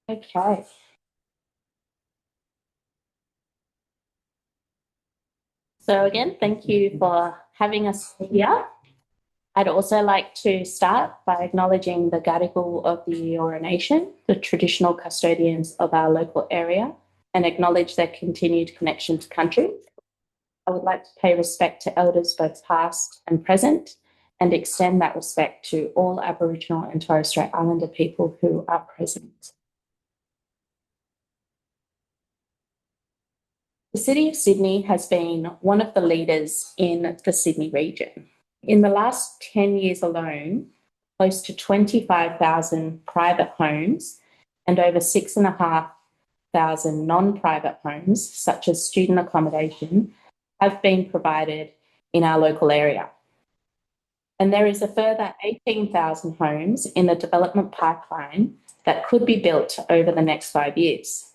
Okay. So again, thank you for having us here. I'd also like to start by acknowledging the Gadigal of the Eora Nation, the traditional custodians of our local area, and acknowledge their continued connection to country. I would like to pay respect to elders both past and present and extend that respect to all Aboriginal and Torres Strait Islander people who are present. The City of Sydney has been one of the leaders in the Sydney region. In the last 10 years alone, close to 25,000 private homes and over 6,500 non-private homes, such as student accommodation, have been provided in our local area. And there is a further 18,000 homes in the development pipeline that could be built over the next 5 years.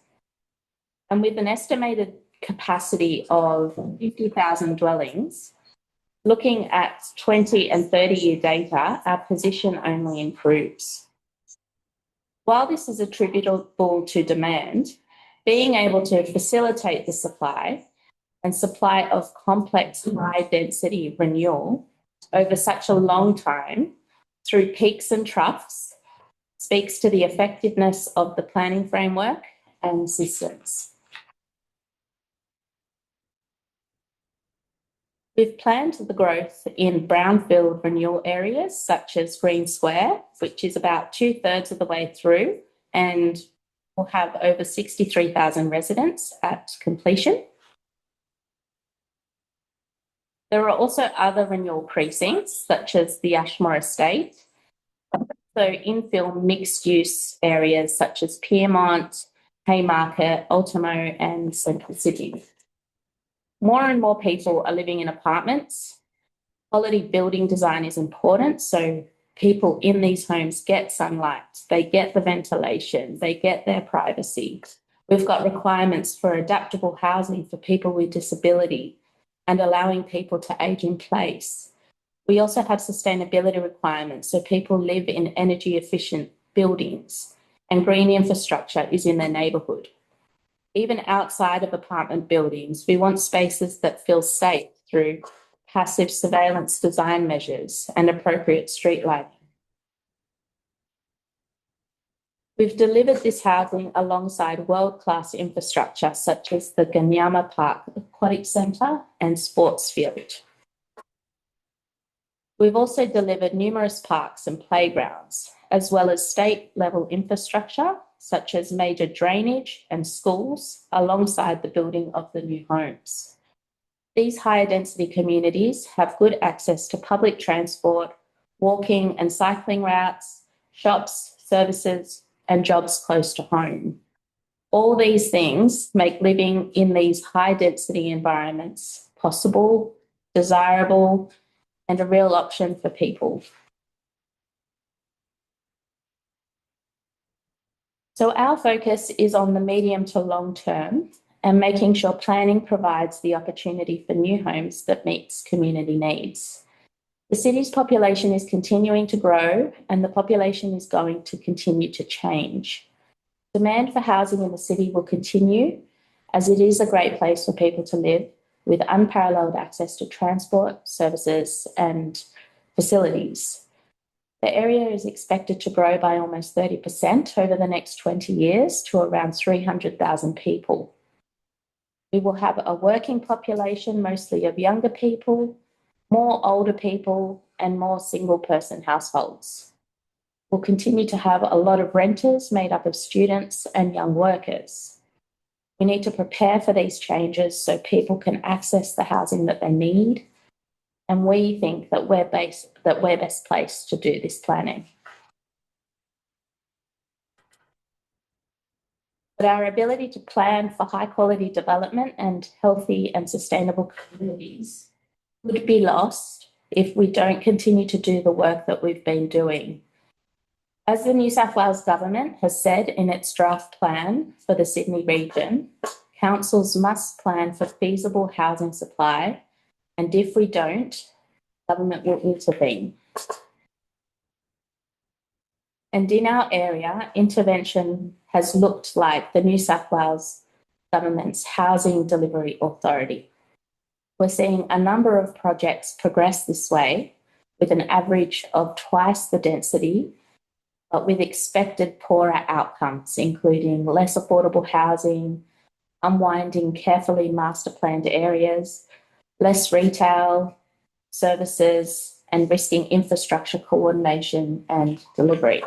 And with an estimated capacity of 50,000 dwellings, looking at 20 and 30-year data, our position only improves. While this is attributable to demand, being able to facilitate the supply and supply of complex high-density renewal over such a long time through peaks and troughs speaks to the effectiveness of the planning framework and systems. We've planned the growth in brownfield renewal areas such as Green Square, which is about 2/3 of the way through and will have over 63,000 residents at completion. There are also other renewal precincts such as the Ashmore Estate, so infill mixed-use areas such as Piermont, Haymarket, Ultimo and Central Sydney. More and more people are living in apartments. Quality building design is important, so people in these homes get sunlight, they get the ventilation, they get their privacy. We've got requirements for adaptable housing for people with disability and allowing people to age in place. We also have sustainability requirements, so people live in energy efficient buildings and green infrastructure is in their neighbourhood. Even outside of apartment buildings, we want spaces that feel safe through passive surveillance design measures and appropriate street lighting. We've delivered this housing alongside world-class infrastructure such as the Ganyama Park Aquatic Centre and Sports Field. We've also delivered numerous parks and playgrounds, as well as state-level infrastructure such as major drainage and schools alongside the building of the new homes. These higher density communities have good access to public transport, walking and cycling routes, shops, services, and jobs close to home. All these things make living in these high density environments possible, desirable, and a real option for people. So our focus is on the medium to long term and making sure planning provides the opportunity for new homes that meets community needs. The city's population is continuing to grow and the population is going to continue to change. Demand for housing in the city will continue as it is a great place for people to live with unparalleled access to transport, services and facilities. The area is expected to grow by almost 30% over the next 20 years to around 300,000 people. We will have a working population, mostly of younger people, more older people, and more single-person households. We'll continue to have a lot of renters made up of students and young workers. We need to prepare for these changes so people can access the housing that they need, and we think that we're best placed to do this planning. But our ability to plan for high quality development and healthy and sustainable communities would be lost if we don't continue to do the work that we've been doing. As the New South Wales government has said in its draft plan for the Sydney region, councils must plan for feasible housing supply, and if we don't, government will intervene. And in our area, intervention has looked like the New South Wales Government's Housing Delivery Authority. We're seeing a number of projects progress this way, with an average of twice the density, but with expected poorer outcomes, including less affordable housing, unwinding carefully master planned areas, less retail services, and risking infrastructure coordination and delivery.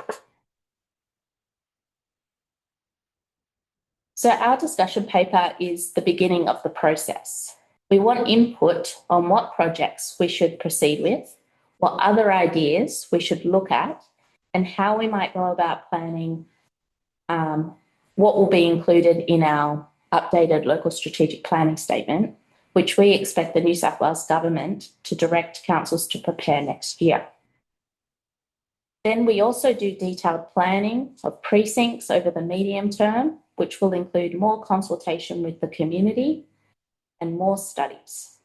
So our discussion paper is the beginning of the process. We want input on what projects we should proceed with, what other ideas we should look at, and how we might go about planning what will be included in our updated local strategic planning statement, which we expect the New South Wales Government to direct councils to prepare next year. Then we also do detailed planning of precincts over the medium term, which will include more consultation with the community and more studies.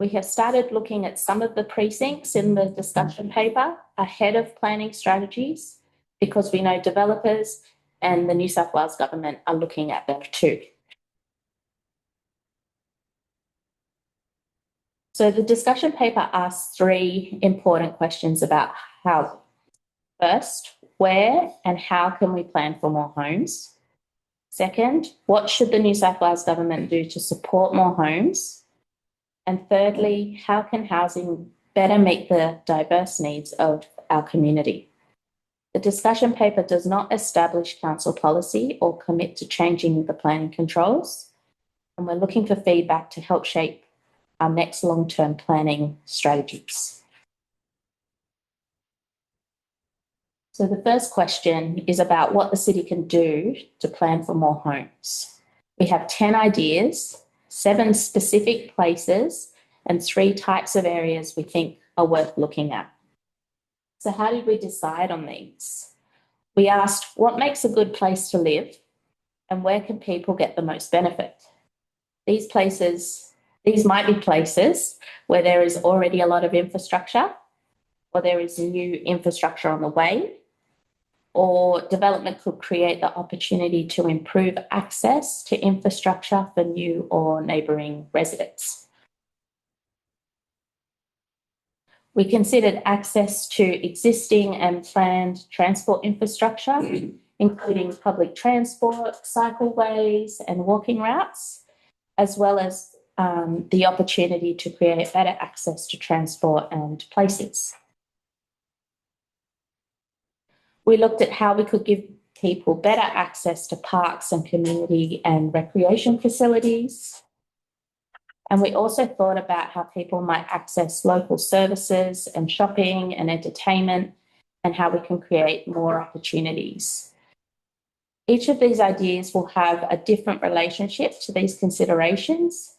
We have started looking at some of the precincts in the discussion paper ahead of planning strategies, because we know developers and the New South Wales Government are looking at them too. So the discussion paper asks three important questions about housing. First, where and how can we plan for more homes? Second, what should the New South Wales Government do to support more homes? And thirdly, how can housing better meet the diverse needs of our community? The discussion paper does not establish council policy or commit to changing the planning controls, and we're looking for feedback to help shape our next long-term planning strategies. So the first question is about what the city can do to plan for more homes. We have 10 ideas, 7 specific places, and 3 types of areas we think are worth looking at. So how did we decide on these? We asked what makes a good place to live and where can people get the most benefit? These might be places where there is already a lot of infrastructure, or there is new infrastructure on the way, or development could create the opportunity to improve access to infrastructure for new or neighbouring residents. We considered access to existing and planned transport infrastructure, including public transport, cycleways and walking routes, as well as the opportunity to create better access to transport and places. We looked at how we could give people better access to parks and community and recreation facilities. And we also thought about how people might access local services and shopping and entertainment, and how we can create more opportunities. Each of these ideas will have a different relationship to these considerations,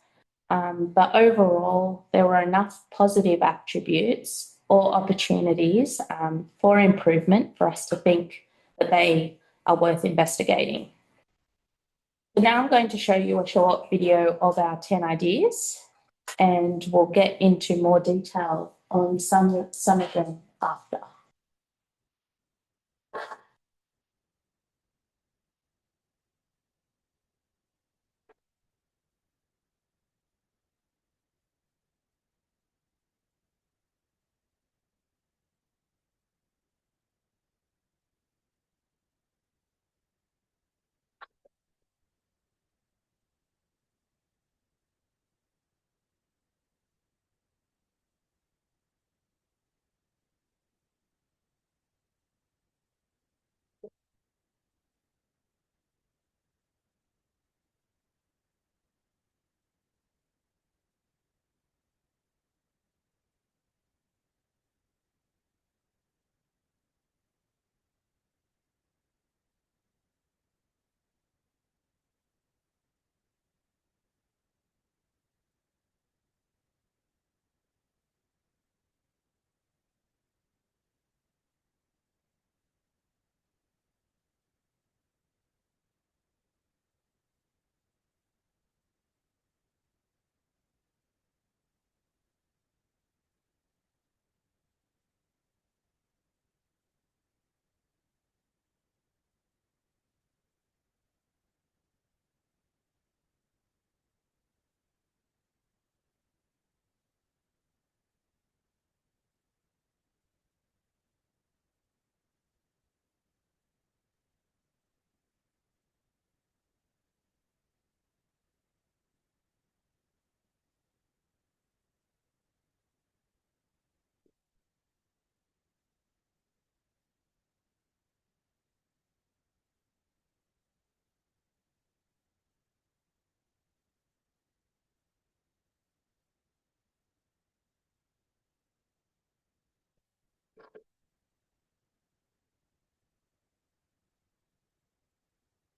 but overall, there were enough positive attributes or opportunities for improvement for us to think that they are worth investigating. So now I'm going to show you a short video of our 10 ideas, and we'll get into more detail on some of them after.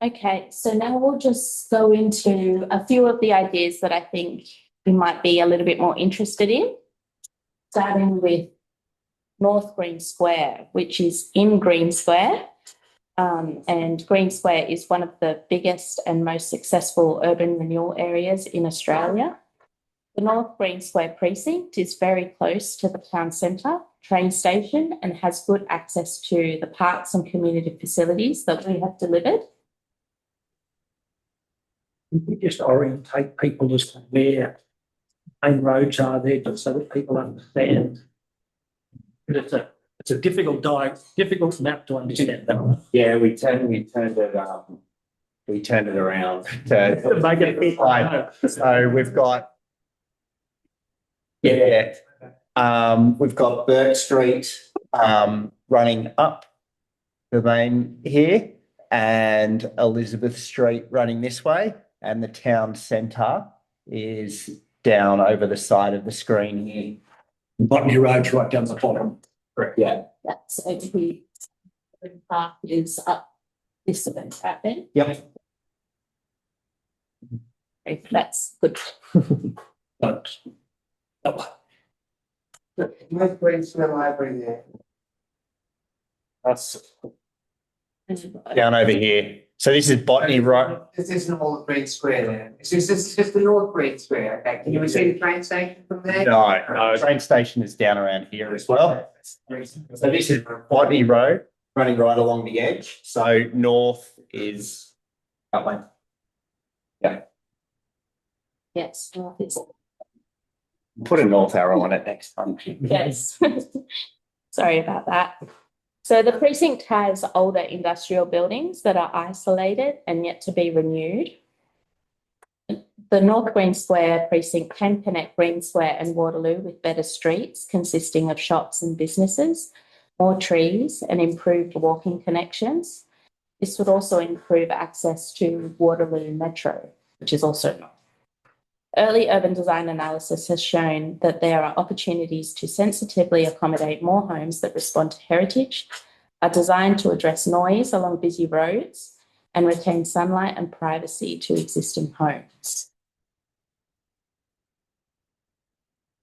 Okay, so now we'll just go into a few of the ideas that I think you might be a little bit more interested in, starting with North Green Square, which is in Green Square. And Green Square is one of the biggest and most successful urban renewal areas in Australia. The North Green Square precinct is very close to the town centre, train station, and has good access to the parks and community facilities that we have delivered. We just orientate people as to where main roads are there, just so that people understand. But it's a difficult map to understand. That Yeah, we turned it around to make it a bit like, so we've got we've got Burke Street running up the main here, and Elizabeth Street running this way, and the town centre is down over the side of the screen here. Botany Road's right down the bottom. Correct. Yeah. That's over here. The park is up this event happening. Yep. Okay, that's good. But North Green Square Library there. That's down over here. So this is Botany Road. This isn't all the Green Square there. It's just the North Green Square. Okay, can you see the train station from there? No, train station is down around here as well. So this is Botany Road running right along the edge. So north is that way. Yeah. Yes, north is. Put a north arrow on it next time. Yes. Sorry about that. So the precinct has older industrial buildings that are isolated and yet to be renewed. The North Green Square precinct can connect Green Square and Waterloo with better streets consisting of shops and businesses, more trees and improved walking connections. This would also improve access to Waterloo Metro, which is also not. Early urban design analysis has shown that there are opportunities to sensitively accommodate more homes that respond to heritage, are designed to address noise along busy roads, and retain sunlight and privacy to existing homes.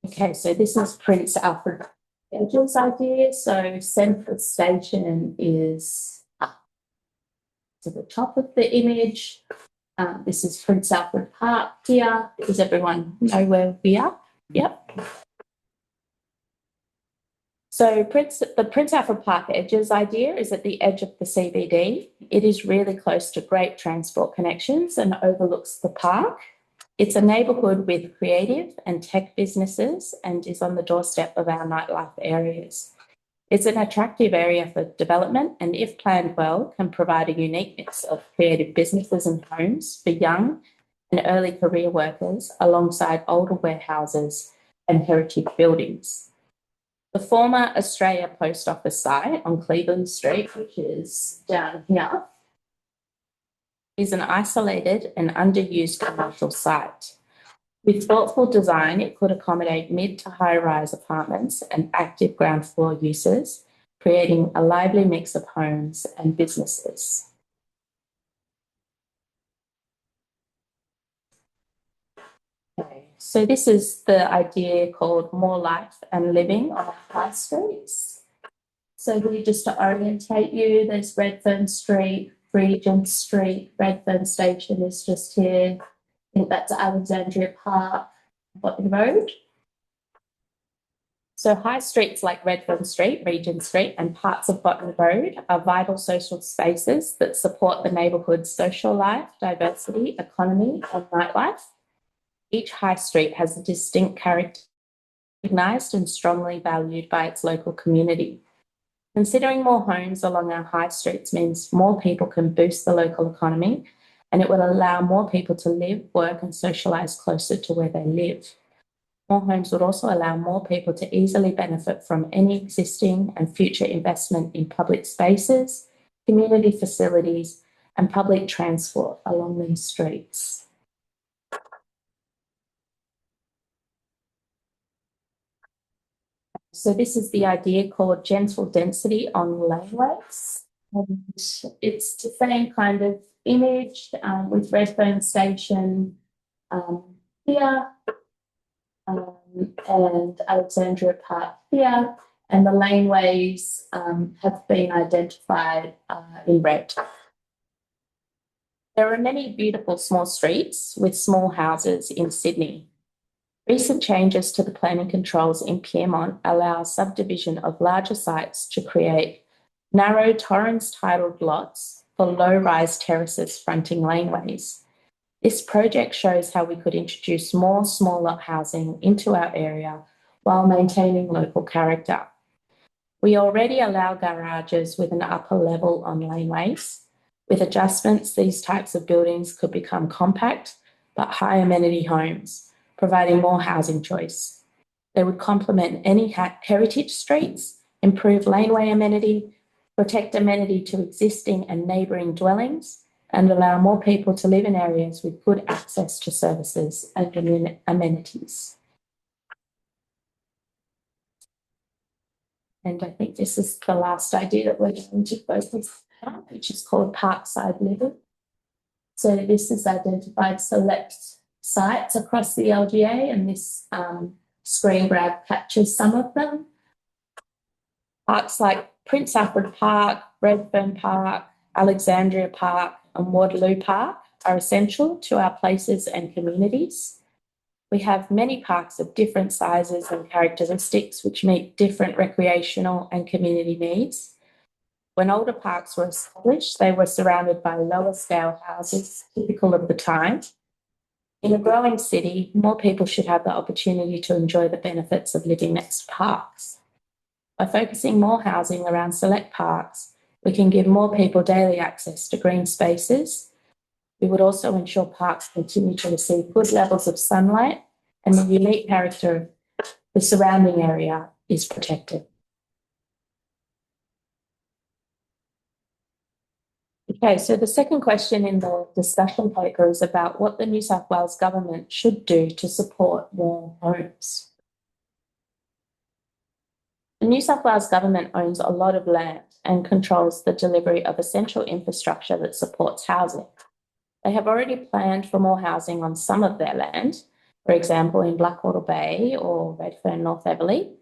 Okay, so this is Prince Alfred Edge's idea. So Central Station is up to the top of the image. This is Prince Alfred Park here. Does everyone know where we are? Yep. So the Prince Alfred Park Edges idea is at the edge of the CBD. It is really close to great transport connections and overlooks the park. It's a neighbourhood with creative and tech businesses and is on the doorstep of our nightlife areas. It's an attractive area for development and, if planned well, can provide a unique mix of creative businesses and homes for young and early career workers alongside older warehouses and heritage buildings. The former Australia Post Office site on Cleveland Street, which is down here, is an isolated and underused commercial site. With thoughtful design, it could accommodate mid to high-rise apartments and active ground floor uses, creating a lively mix of homes and businesses. Okay, so this is the idea called More Life and Living on our high streets. So really just to orientate you, there's Redfern Street, Regent Street, Redfern Station is just here. I think that's Alexandria Park, Botany Road. So high streets like Redfern Street, Regent Street and parts of Botany Road are vital social spaces that support the neighbourhood's social life, diversity, economy and nightlife. Each high street has a distinct character, recognised and strongly valued by its local community. Considering more homes along our high streets means more people can boost the local economy, and it will allow more people to live, work and socialise closer to where they live. More homes would also allow more people to easily benefit from any existing and future investment in public spaces, community facilities and public transport along these streets. So this is the idea called gentle density on laneways. And it's the same kind of imaged with Redfern Station here and Alexandria Park here, and the laneways have been identified in red. There are many beautiful small streets with small houses in Sydney. Recent changes to the planning controls in Pyrmont allow subdivision of larger sites to create narrow Torrens-titled lots for low-rise terraces fronting laneways. This project shows how we could introduce more small lot housing into our area while maintaining local character. We already allow garages with an upper level on laneways. With adjustments, these types of buildings could become compact but high amenity homes, providing more housing choice. They would complement any heritage streets, improve laneway amenity, protect amenity to existing and neighbouring dwellings, and allow more people to live in areas with good access to services and amenities. And I think this is the last idea that we're going to focus on, which is called Parkside Living. So this is identified select sites across the LGA, and this screen grab captures some of them. Parks like Prince Alfred Park, Redfern Park, Alexandria Park and Waterloo Park are essential to our places and communities. We have many parks of different sizes and characteristics which meet different recreational and community needs. When older parks were established, they were surrounded by lower scale houses typical of the time. In a growing city, more people should have the opportunity to enjoy the benefits of living next to parks. By focusing more housing around select parks, we can give more people daily access to green spaces. We would also ensure parks continue to receive good levels of sunlight and the unique character of the surrounding area is protected. Okay, so the second question in the discussion paper is about what the New South Wales government should do to support more homes. The New South Wales government owns a lot of land and controls the delivery of essential infrastructure that supports housing. They have already planned for more housing on some of their land, for example, in Blackwater Bay or Redfern North Eveleigh.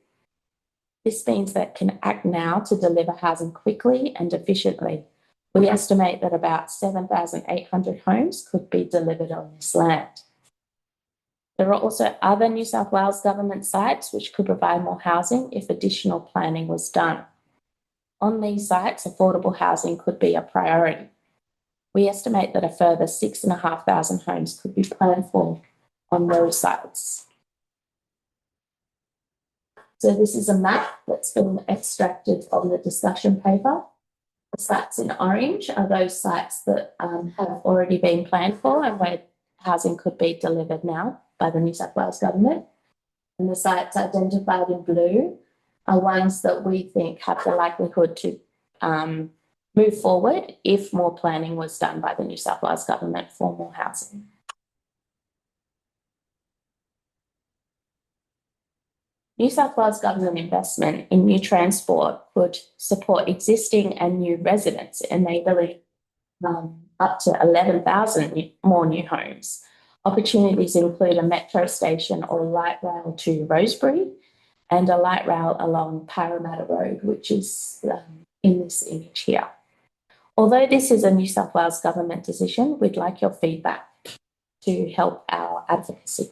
This means that can act now to deliver housing quickly and efficiently. We estimate that about 7,800 homes could be delivered on this land. There are also other New South Wales government sites which could provide more housing if additional planning was done. On these sites, affordable housing could be a priority. We estimate that a further 6,500 homes could be planned for on those sites. So this is a map that's been extracted from the discussion paper. The sites in orange are those sites that have already been planned for and where housing could be delivered now by the New South Wales government. And the sites identified in blue are ones that we think have the likelihood to move forward if more planning was done by the New South Wales government for more housing. New South Wales government investment in new transport could support existing and new residents, enabling up to 11,000 more new homes. Opportunities include a metro station or light rail to Rosebery and a light rail along Parramatta Road, which is in this image here. Although this is a New South Wales government decision, we'd like your feedback to help our advocacy.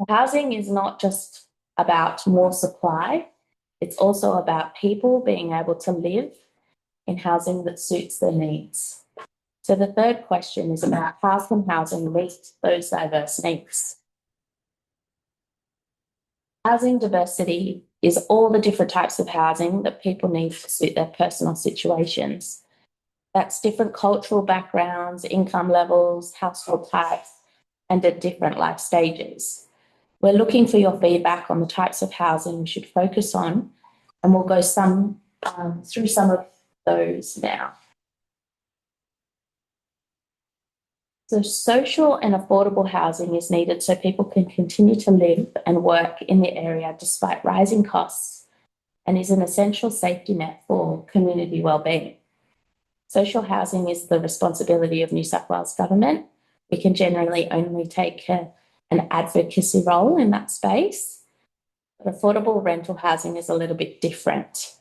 Housing is not just about more supply, it's also about people being able to live in housing that suits their needs. So the third question is about how can housing meet those diverse needs? Housing diversity is all the different types of housing that people need to suit their personal situations. That's different cultural backgrounds, income levels, household types, and at different life stages. We're looking for your feedback on the types of housing we should focus on, and we'll go through some of those now. So social and affordable housing is needed so people can continue to live and work in the area despite rising costs and is an essential safety net for community wellbeing. Social housing is the responsibility of New South Wales Government. We can generally only take an advocacy role in that space. But affordable rental housing is a little bit different.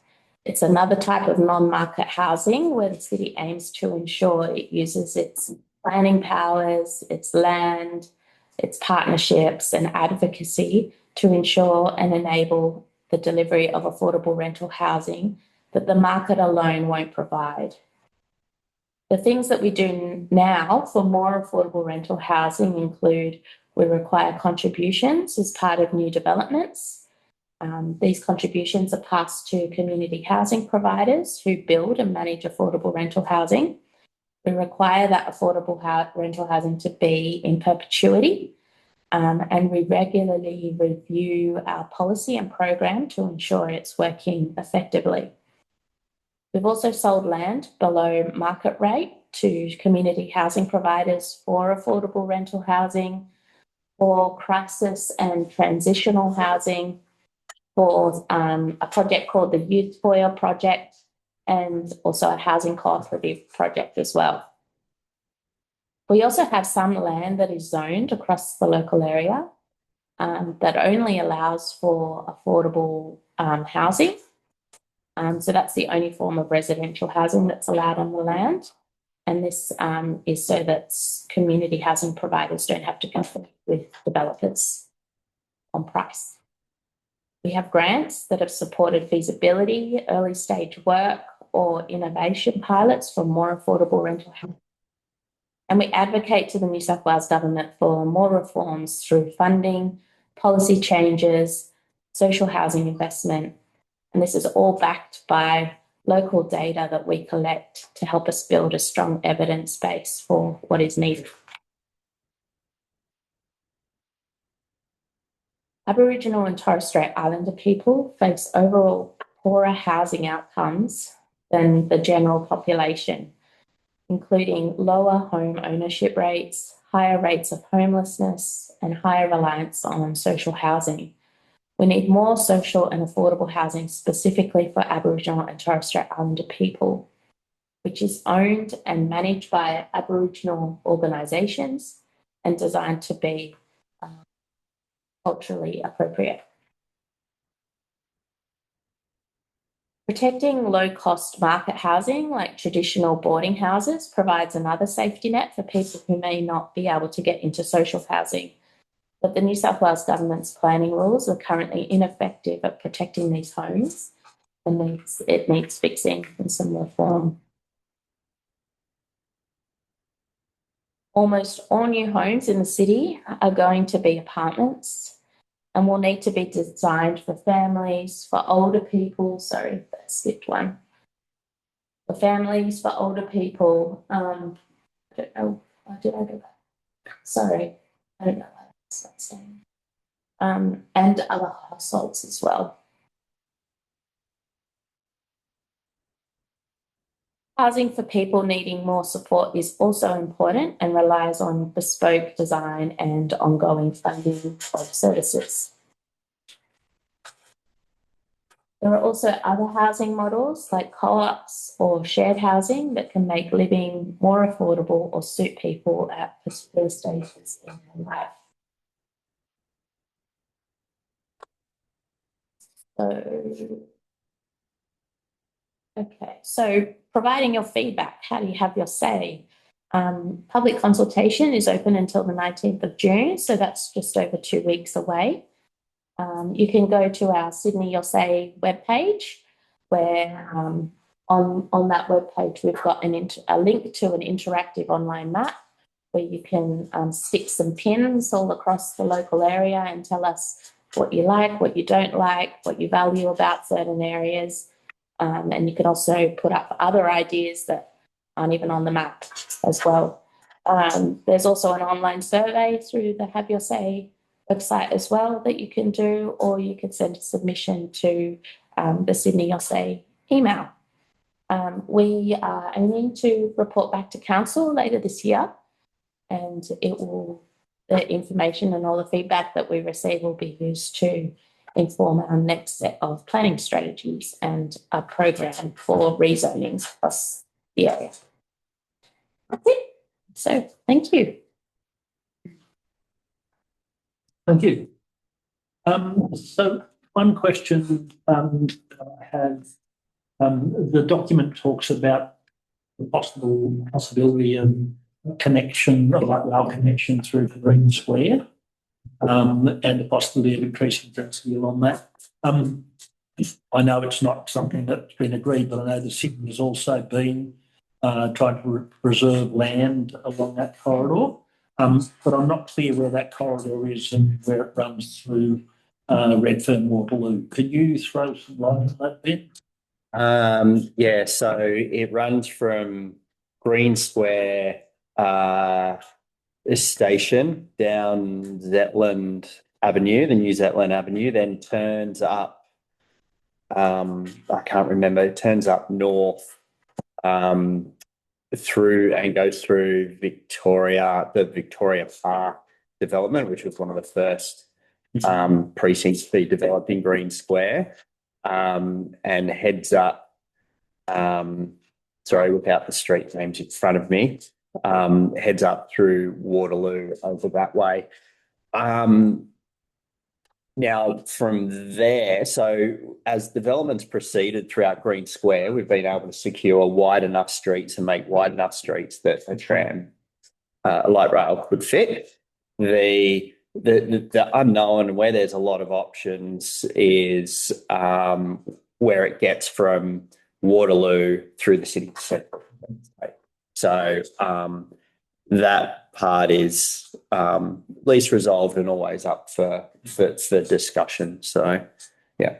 It's another type of non-market housing where the city aims to ensure it uses its planning powers, its land, its partnerships and advocacy to ensure and enable the delivery of affordable rental housing that the market alone won't provide. The things that we do now for more affordable rental housing include we require contributions as part of new developments. These contributions are passed to community housing providers who build and manage affordable rental housing. We require that affordable rental housing to be in perpetuity, and we regularly review our policy and program to ensure it's working effectively. We've also sold land below market rate to community housing providers for affordable rental housing, for crisis and transitional housing, for a project called the Youth Foyer Project, and also a housing cooperative project as well. We also have some land that is zoned across the local area that only allows for affordable housing. So that's the only form of residential housing that's allowed on the land. And this is so that community housing providers don't have to compete with developers on price. We have grants that have supported feasibility, early stage work, or innovation pilots for more affordable rental housing. And we advocate to the New South Wales Government for more reforms through funding, policy changes, social housing investment. And this is all backed by local data that we collect to help us build a strong evidence base for what is needed. Aboriginal and Torres Strait Islander people face overall poorer housing outcomes than the general population, including lower home ownership rates, higher rates of homelessness, and higher reliance on social housing. We need more social and affordable housing specifically for Aboriginal and Torres Strait Islander people, which is owned and managed by Aboriginal organisations and designed to be culturally appropriate. Protecting low-cost market housing like traditional boarding houses provides another safety net for people who may not be able to get into social housing. But the New South Wales Government's planning rules are currently ineffective at protecting these homes, and it needs fixing in some reform. Almost all new homes in the city are going to be apartments and will need to be designed for families, for older people. Sorry, that skipped one. For families, for older people. I don't know. Did I go back? Sorry, I don't know why that's not staying. And other households as well. Housing for people needing more support is also important and relies on bespoke design and ongoing funding of services. There are also other housing models like co-ops or shared housing that can make living more affordable or suit people at particular stages in their life. So providing your feedback, how do you have your say? Public consultation is open until the 19th of June, so that's just over 2 weeks away. You can go to our Sydney Your Say webpage, where on that webpage we've got a link to an interactive online map where you can stick some pins all across the local area and tell us what you like, what you don't like, what you value about certain areas. And you can also put up other ideas that aren't even on the map as well. There's also an online survey through the Have Your Say website as well that you can do, or you can send a submission to the Sydney Your Say email. We are aiming to report back to council later this year, and the information and all the feedback that we receive will be used to inform our next set of planning strategies and a program for rezonings across the area. That's it. So thank you. Thank you. So one question I have, the document talks about the possibility of connection, like rail connection through to Green Square, and the possibility of increasing density along that. I know it's not something that's been agreed, but I know the city has also been trying to preserve land along that corridor. But I'm not clear where that corridor is and where it runs through Redfern-Waterloo. Can you throw some light on that bit? Yeah, so it runs from Green Square station down Zetland Avenue, the new Zetland Avenue, then turns up, I can't remember, it turns up north through and goes through the Victoria Park development, which was one of the first precincts to be developed in Green Square, and heads up, sorry, without the street names in front of me, heads up through Waterloo over that way. Now, from there, so as developments proceeded throughout Green Square, we've been able to secure wide enough streets and make wide enough streets that a tram, a light rail could fit. The unknown, where there's a lot of options, is where it gets from Waterloo through the city centre. So that part is least resolved and always up for discussion. So, yeah.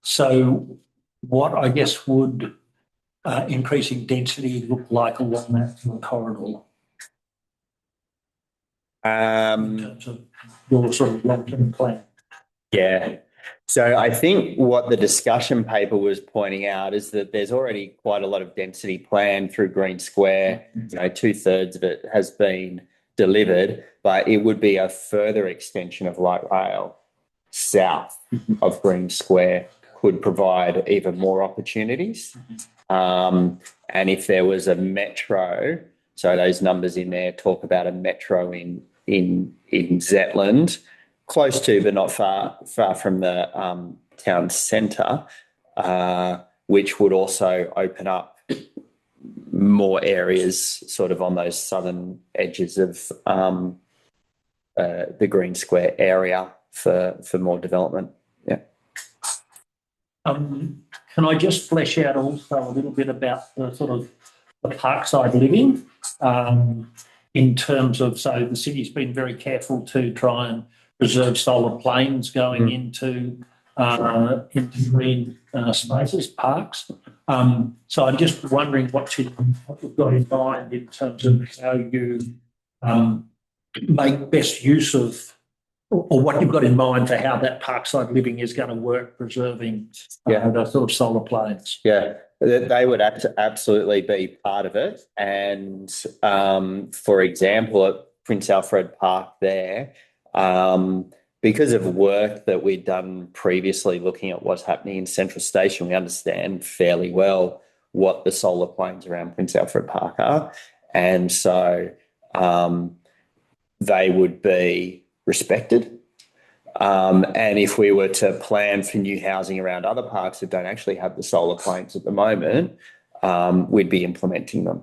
So what, I guess, would increasing density look like along that corridor? In terms of your sort of long-term plan? Yeah. So I think what the discussion paper was pointing out is that there's already quite a lot of density planned through Green Square. You know, 2/3 of it has been delivered, but it would be a further extension of light rail south of Green Square could provide even more opportunities. And if there was a metro, so those numbers in there talk about a metro in Zetland, close to but not far from the town centre, which would also open up more areas sort of on those southern edges of the Green Square area for more development. Yeah. Can I just flesh out also a little bit about the sort of the parkside living in terms of, so the city's been very careful to try and preserve solar planes going into green spaces, parks. So I'm just wondering what you've got in mind in terms of how you make best use of, or what you've got in mind for how that parkside living is going to work, preserving the sort of solar planes. Yeah, they would absolutely be part of it. And for example, at Prince Alfred Park there, because of work that we'd done previously looking at what's happening in Central Station, we understand fairly well what the solar planes around Prince Alfred Park are. And so they would be respected. And if we were to plan for new housing around other parks that don't actually have the solar planes at the moment, we'd be implementing them.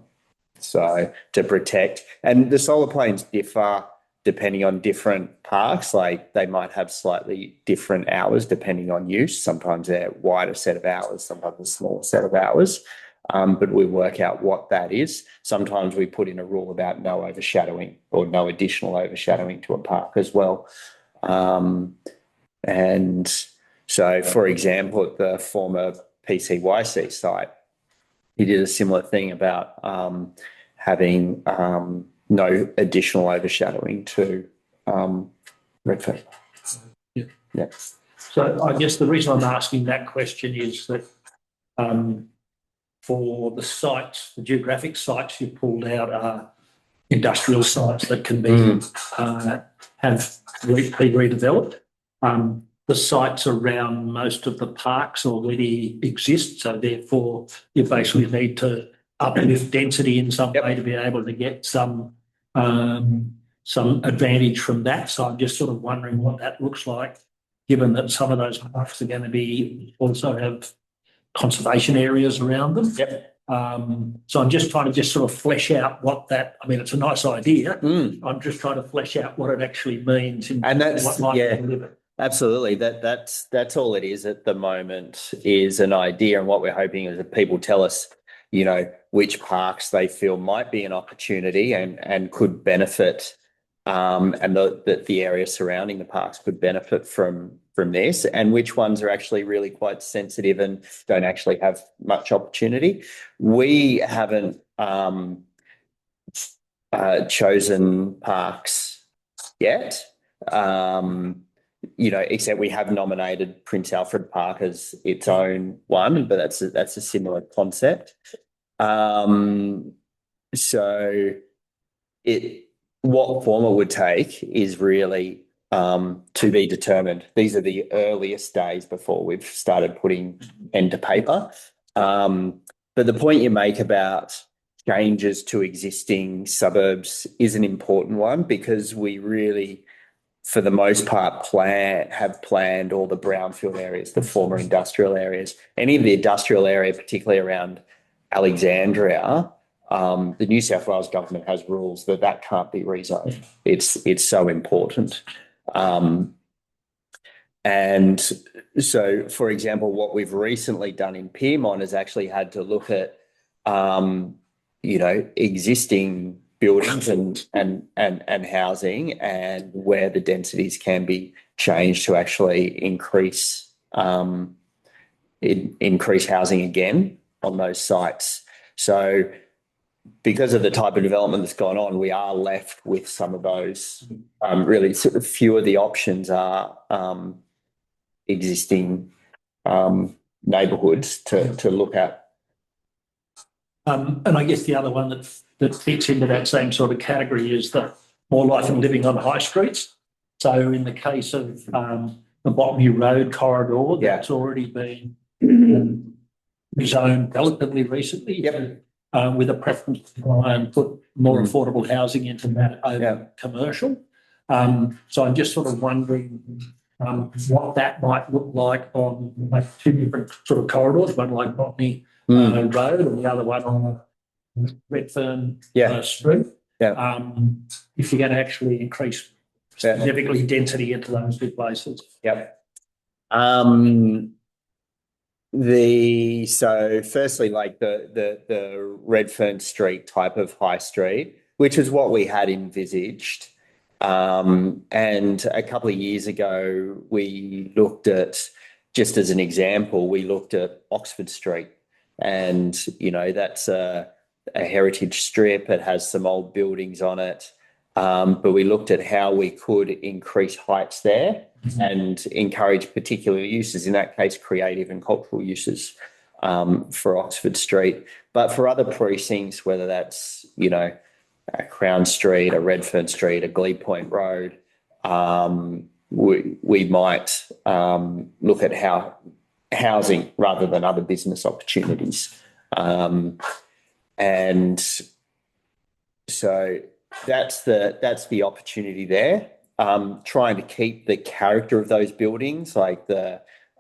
So to protect, and the solar planes differ depending on different parks, like they might have slightly different hours depending on use. Sometimes they're a wider set of hours, sometimes a smaller set of hours. But we work out what that is. Sometimes we put in a rule about no overshadowing or no additional overshadowing to a park as well. And so, for example, at the former PCYC site, he did a similar thing about having no additional overshadowing to Redfern. Yeah. So I guess the reason I'm asking that question is that for the sites, the geographic sites you pulled out are industrial sites that can be be redeveloped. the sites around most of the parks already exist, so therefore you basically need to uplift density in some way to be able to get some advantage from that. So I'm just sort of wondering what that looks like, given that some of those parks are going to be also have conservation areas around them. So I'm just trying to sort of flesh out what that. I mean, it's a nice idea. I'm just trying to flesh out what it actually means And that's what might be delivered. Absolutely. That's all it is at the moment, is an idea. And what we're hoping is that people tell us, you know, which parks they feel might be an opportunity and could benefit, and the area surrounding the parks could benefit from this, and which ones are actually really quite sensitive and don't actually have much opportunity. We haven't chosen parks yet. You know, except we have nominated Prince Alfred Park as its own one, but that's a similar concept. So what form it would take is really to be determined. These are the earliest days before we've started putting pen to paper. But the point you make about changes to existing suburbs is an important one, because we really, for the most part, have planned all the brownfield areas, the former industrial areas. Any of the industrial area, particularly around Alexandria, the New South Wales government has rules that can't be rezoned. It's so important. And so, for example, what we've recently done in Pyrmont is actually had to look at, you know, existing buildings and housing, and where the densities can be changed to actually increase housing again on those sites. So because of the type of development that's gone on, we are left with some of those. Really, sort of few of the options are existing neighbourhoods to look at. And I guess the other one that fits into that same sort of category is the more life and living on high streets. So in the case of the Botany Road corridor, that's already been rezoned relatively recently, with a preference to try and put more affordable housing into that over commercial. So I'm just sort of wondering what that might look like on like two different sort of corridors, one like Botany Road and the other one on Redfern Street. If you're going to actually increase significantly density into those two places. So firstly, like the Redfern Street type of high street, which is what we had envisaged. And a couple of years ago, we looked at, just as an example, we looked at Oxford Street. And, you know, that's a heritage strip. It has some old buildings on it. But we looked at how we could increase heights there and encourage particular uses, in that case, creative and cultural uses for Oxford Street. But for other precincts, whether that's, you know, a Crown Street, a Redfern Street, a Glebe Point Road, we might look at how housing rather than other business opportunities. And so that's the opportunity there. Trying to keep the character of those buildings, like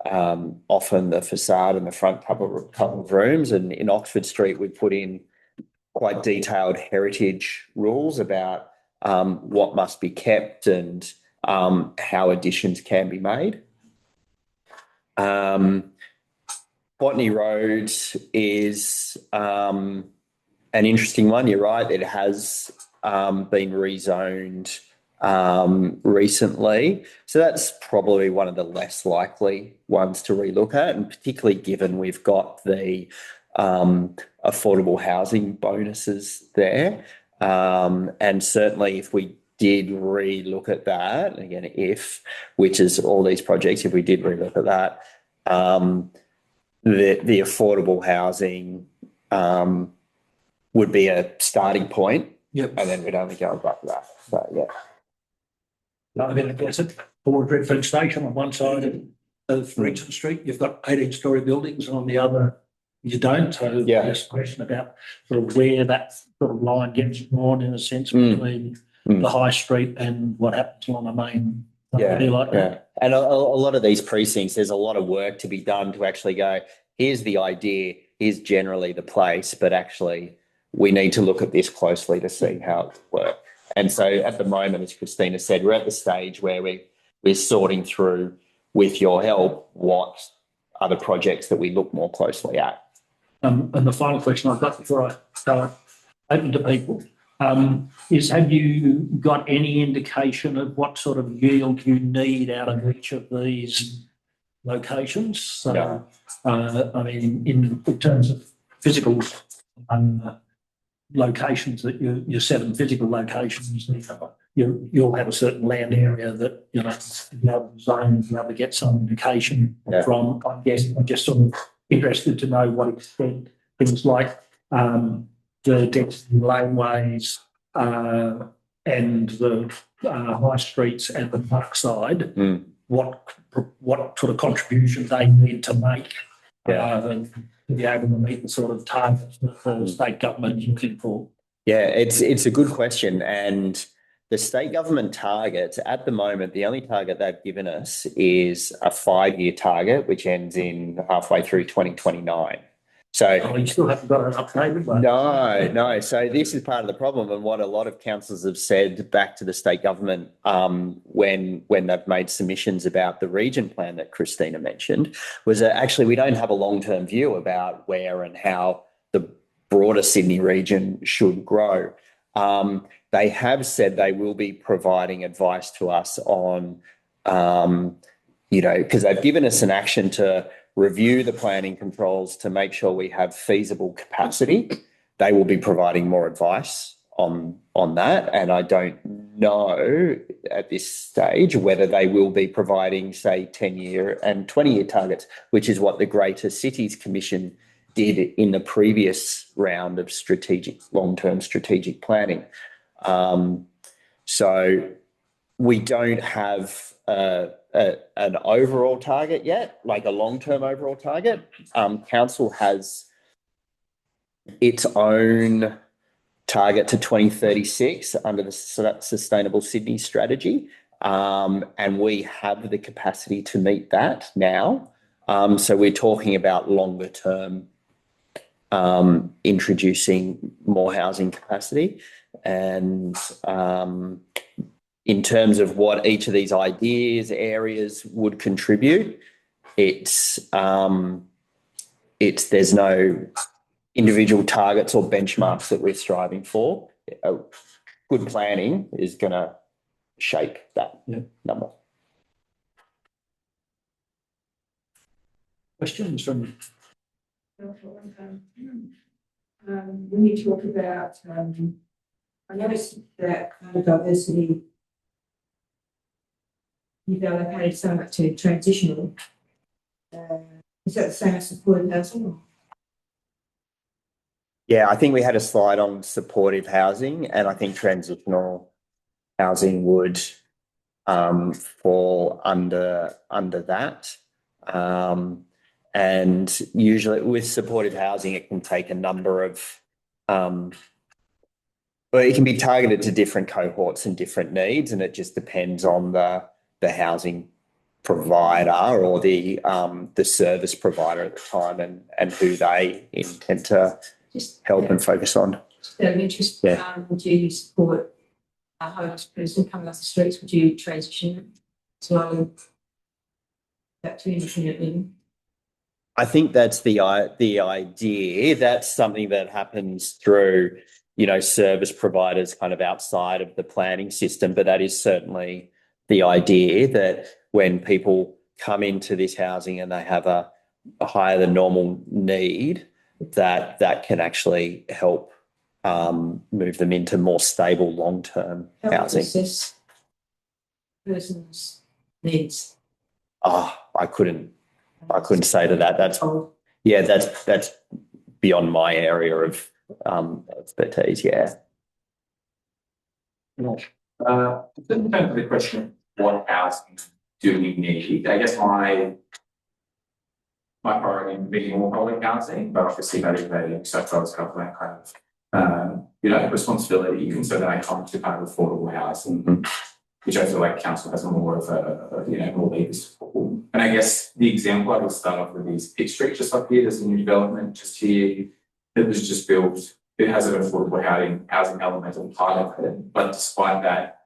often the facade and the front couple of rooms. And in Oxford Street, we put in quite detailed heritage rules about what must be kept and how additions can be made. Botany Road is an interesting one. You're right, it has been rezoned recently. So that's probably one of the less likely ones to relook at, and particularly given we've got the affordable housing bonuses there. And certainly if we did relook at that, again, which is all these projects, if we did relook at that, the affordable housing would be a starting point, and then we'd only go above that. So, I mean, there's a forward Redfern station on one side of Regent Street. You've got 18-storey buildings, and on the other, you don't. So Yeah. there's a question about sort of where that sort of line gets drawn, in a sense, Mm. between Mm. the high street and what happens along the main. Yeah, Like that. And a lot of these precincts, there's a lot of work to be done to actually go, here's the idea, here's generally the place, but actually we need to look at this closely to see how it works. And so at the moment, as Christina said, we're at the stage where we're sorting through, with your help, what are the projects that we look more closely at. And the final question I've got before I start open to people is, have you got any indication of what sort of yield you need out of each of these locations? So, Yeah. I mean, in terms of physical locations, that your 7 physical locations, you'll have a certain land area that, you know, zone, be able to get some indication from. I guess I'm just sort of interested to know what extent things like the density laneways and the high streets and the parkside, what sort of contribution they need to make to be able to meet the sort of targets that the state government is looking for. Yeah, it's a good question. And the state government targets at the moment, the only target they've given us is a 5-year target, which ends in halfway through 2029. So you still haven't got an updated one? No. So this is part of the problem, and what a lot of councils have said back to the state government when they've made submissions about the region plan that Christina mentioned, was that actually we don't have a long-term view about where and how the broader Sydney region should grow. They have said they will be providing advice to us on, because they've given us an action to review the planning controls to make sure we have feasible capacity. They will be providing more advice on that. And I don't know at this stage whether they will be providing, say, 10-year and 20-year targets, which is what the Greater Cities Commission did in the previous round of long-term strategic planning. So we don't have an overall target yet, like a long-term overall target. Council has its own target to 2036 under the Sustainable Sydney strategy, and we have the capacity to meet that now. So we're talking about longer term, introducing more housing capacity. And in terms of what each of these areas would contribute, there's no individual targets or benchmarks that we're striving for. Good planning is going to shape that number. Questions from? When you talk about, I noticed that diversity, you've allocated so much to transitional. Is that the same as supported housing? Yeah, I think we had a slide on supportive housing, and I think transitional housing would fall under that. And usually with supportive housing, it can take a number of, it can be targeted to different cohorts and different needs, and it just depends on the housing provider or the service provider at the time and who they intend to help and focus on. Just out of interest, would you support a homeless person coming off the streets? Would you transition them to independent living? I think that's the idea. That's something that happens through, service providers kind of outside of the planning system. But that is certainly the idea, that when people come into this housing and they have a higher than normal need, that can actually help move them into more stable long-term housing. Assess person's needs. I couldn't say to that. That's beyond my area of expertise. Yeah. In terms of the question, what housing do we need? I guess my priority would be more public housing, but obviously that is a New South Wales government kind of, responsibility. And so then I come to kind of affordable housing, which I feel like council has more of more levers for. And I guess the example I will start off with is Pitt Street just up here. There's a new development just here that was just built. It has an affordable housing element and part of it. But despite that,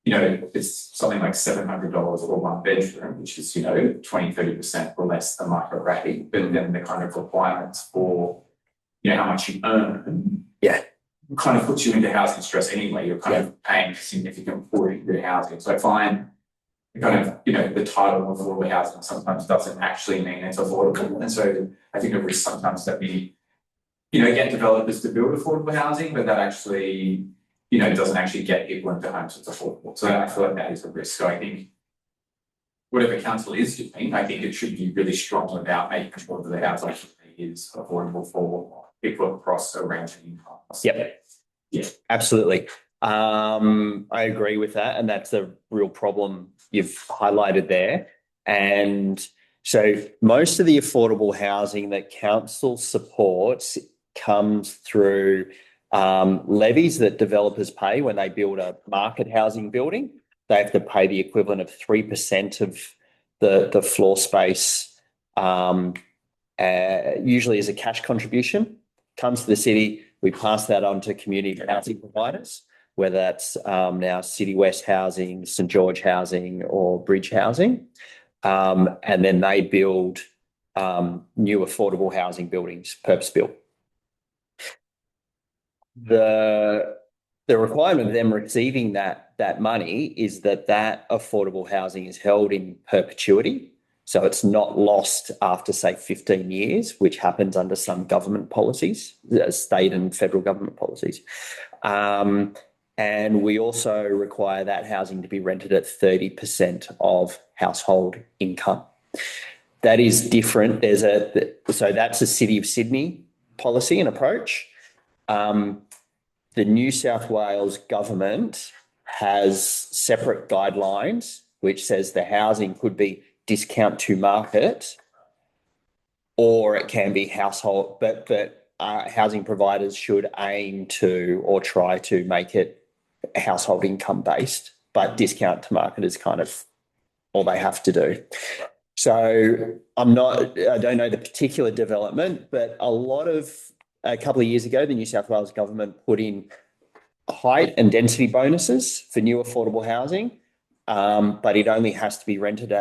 it's something like $700 for one bedroom, which is, 20-30% or less than market rate. But then the kind of requirements for, how much you earn. Yeah. Kind of puts you into housing stress anyway. You're kind of paying a significant portion of your housing. So I find kind of, the title of affordable housing sometimes doesn't actually mean it's affordable. And so I think it risk sometimes that we, get developers to build affordable housing, but that actually, doesn't actually get people into homes that's affordable. So I feel like that is a risk. So I think whatever council is doing, I think it should be really strong about making sure that the housing is affordable for people across a range of incomes. Yep. Yeah. Absolutely. I agree with that. And that's a real problem you've highlighted there. And so most of the affordable housing that council supports comes through levies that developers pay when they build a market housing building. They have to pay the equivalent of 3% of the floor space, usually as a cash contribution. Comes to the city, we pass that on to community housing providers, whether that's now City West Housing, St George Housing or Bridge Housing. And then they build new affordable housing buildings, purpose-built. The requirement of them receiving that money is that affordable housing is held in perpetuity. So it's not lost after, say, 15 years, which happens under some government policies, state and federal government policies. And we also require that housing to be rented at 30% of household income. That is different. So that's a City of Sydney policy and approach. The New South Wales government has separate guidelines, which says the housing could be discount to market, or it can be household, but housing providers should aim to or try to make it household income based, but discount to market is kind of all they have to do. So I don't know the particular development, but a couple of years ago, the New South Wales government put in height and density bonuses for new affordable housing. But it only has to be rented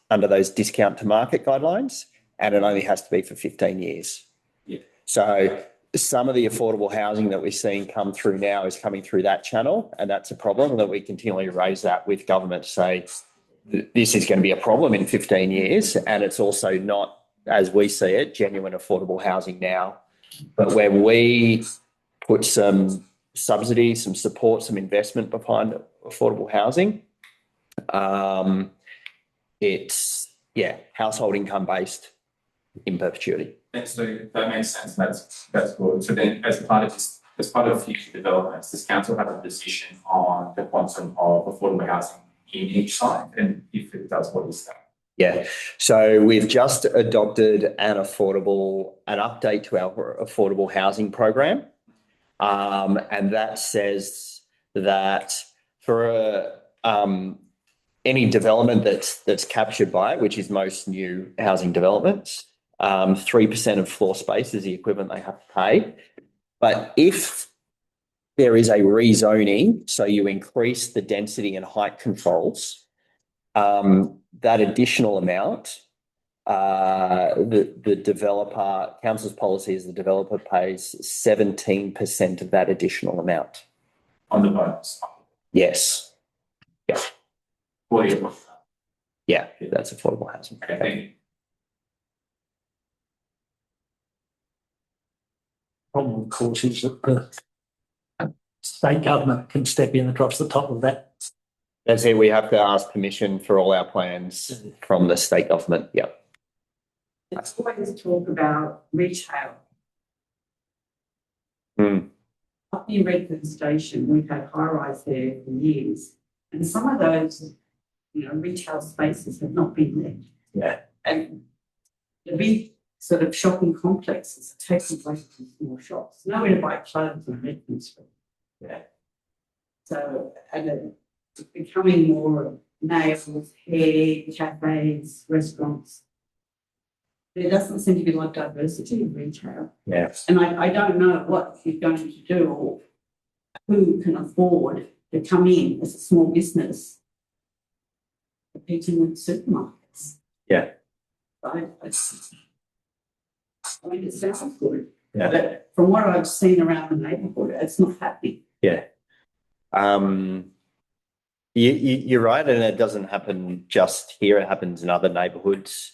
under those discount to market guidelines, and it only has to be for 15 years. Yeah. So some of the affordable housing that we're seeing come through now is coming through that channel, and that's a problem, and that we continually raise that with government to say this is going to be a problem in 15 years, and it's also not, as we see it, genuine affordable housing now. But when we put some subsidies, some support, some investment behind affordable housing, it's household income based in perpetuity. And so that makes sense. That's good. So then as part of future developments, does council have a position on the quantum of affordable housing in each site? And if it does, what is that? Yeah. So we've just adopted an update to our affordable housing program. And that says that for any development that's captured by it, which is most new housing developments, 3% of floor space is the equivalent they have to pay. But if there is a rezoning, so you increase the density and height controls, that additional amount, the developer, council's policy is the developer pays 17% of that additional amount. On the bonus? Yes. Yeah. Yeah, that's affordable housing. Okay, thank you. Problem, of course, is that the state government can step in across the top of that. That's it. We have to ask permission for all our plans from the state government. Yeah. It's always talk about retail. Up near Redfern Station, we've had high rise there for years. And some of those retail spaces have not been there. Yeah. And the big sort of shopping complexes are taking place in small shops. Nowhere to buy clothes in Redfern Street. Yeah. So, and it's becoming more nails, hair, cafes, restaurants. There doesn't seem to be a lot of diversity in retail. Yes. And I don't know what you're going to do or who can afford to come in as a small business competing with supermarkets. Yeah. I mean, it sounds good, Yeah. but from what I've seen around the neighbourhood, it's not happening. Yeah. You're right, and it doesn't happen just here. It happens in other neighbourhoods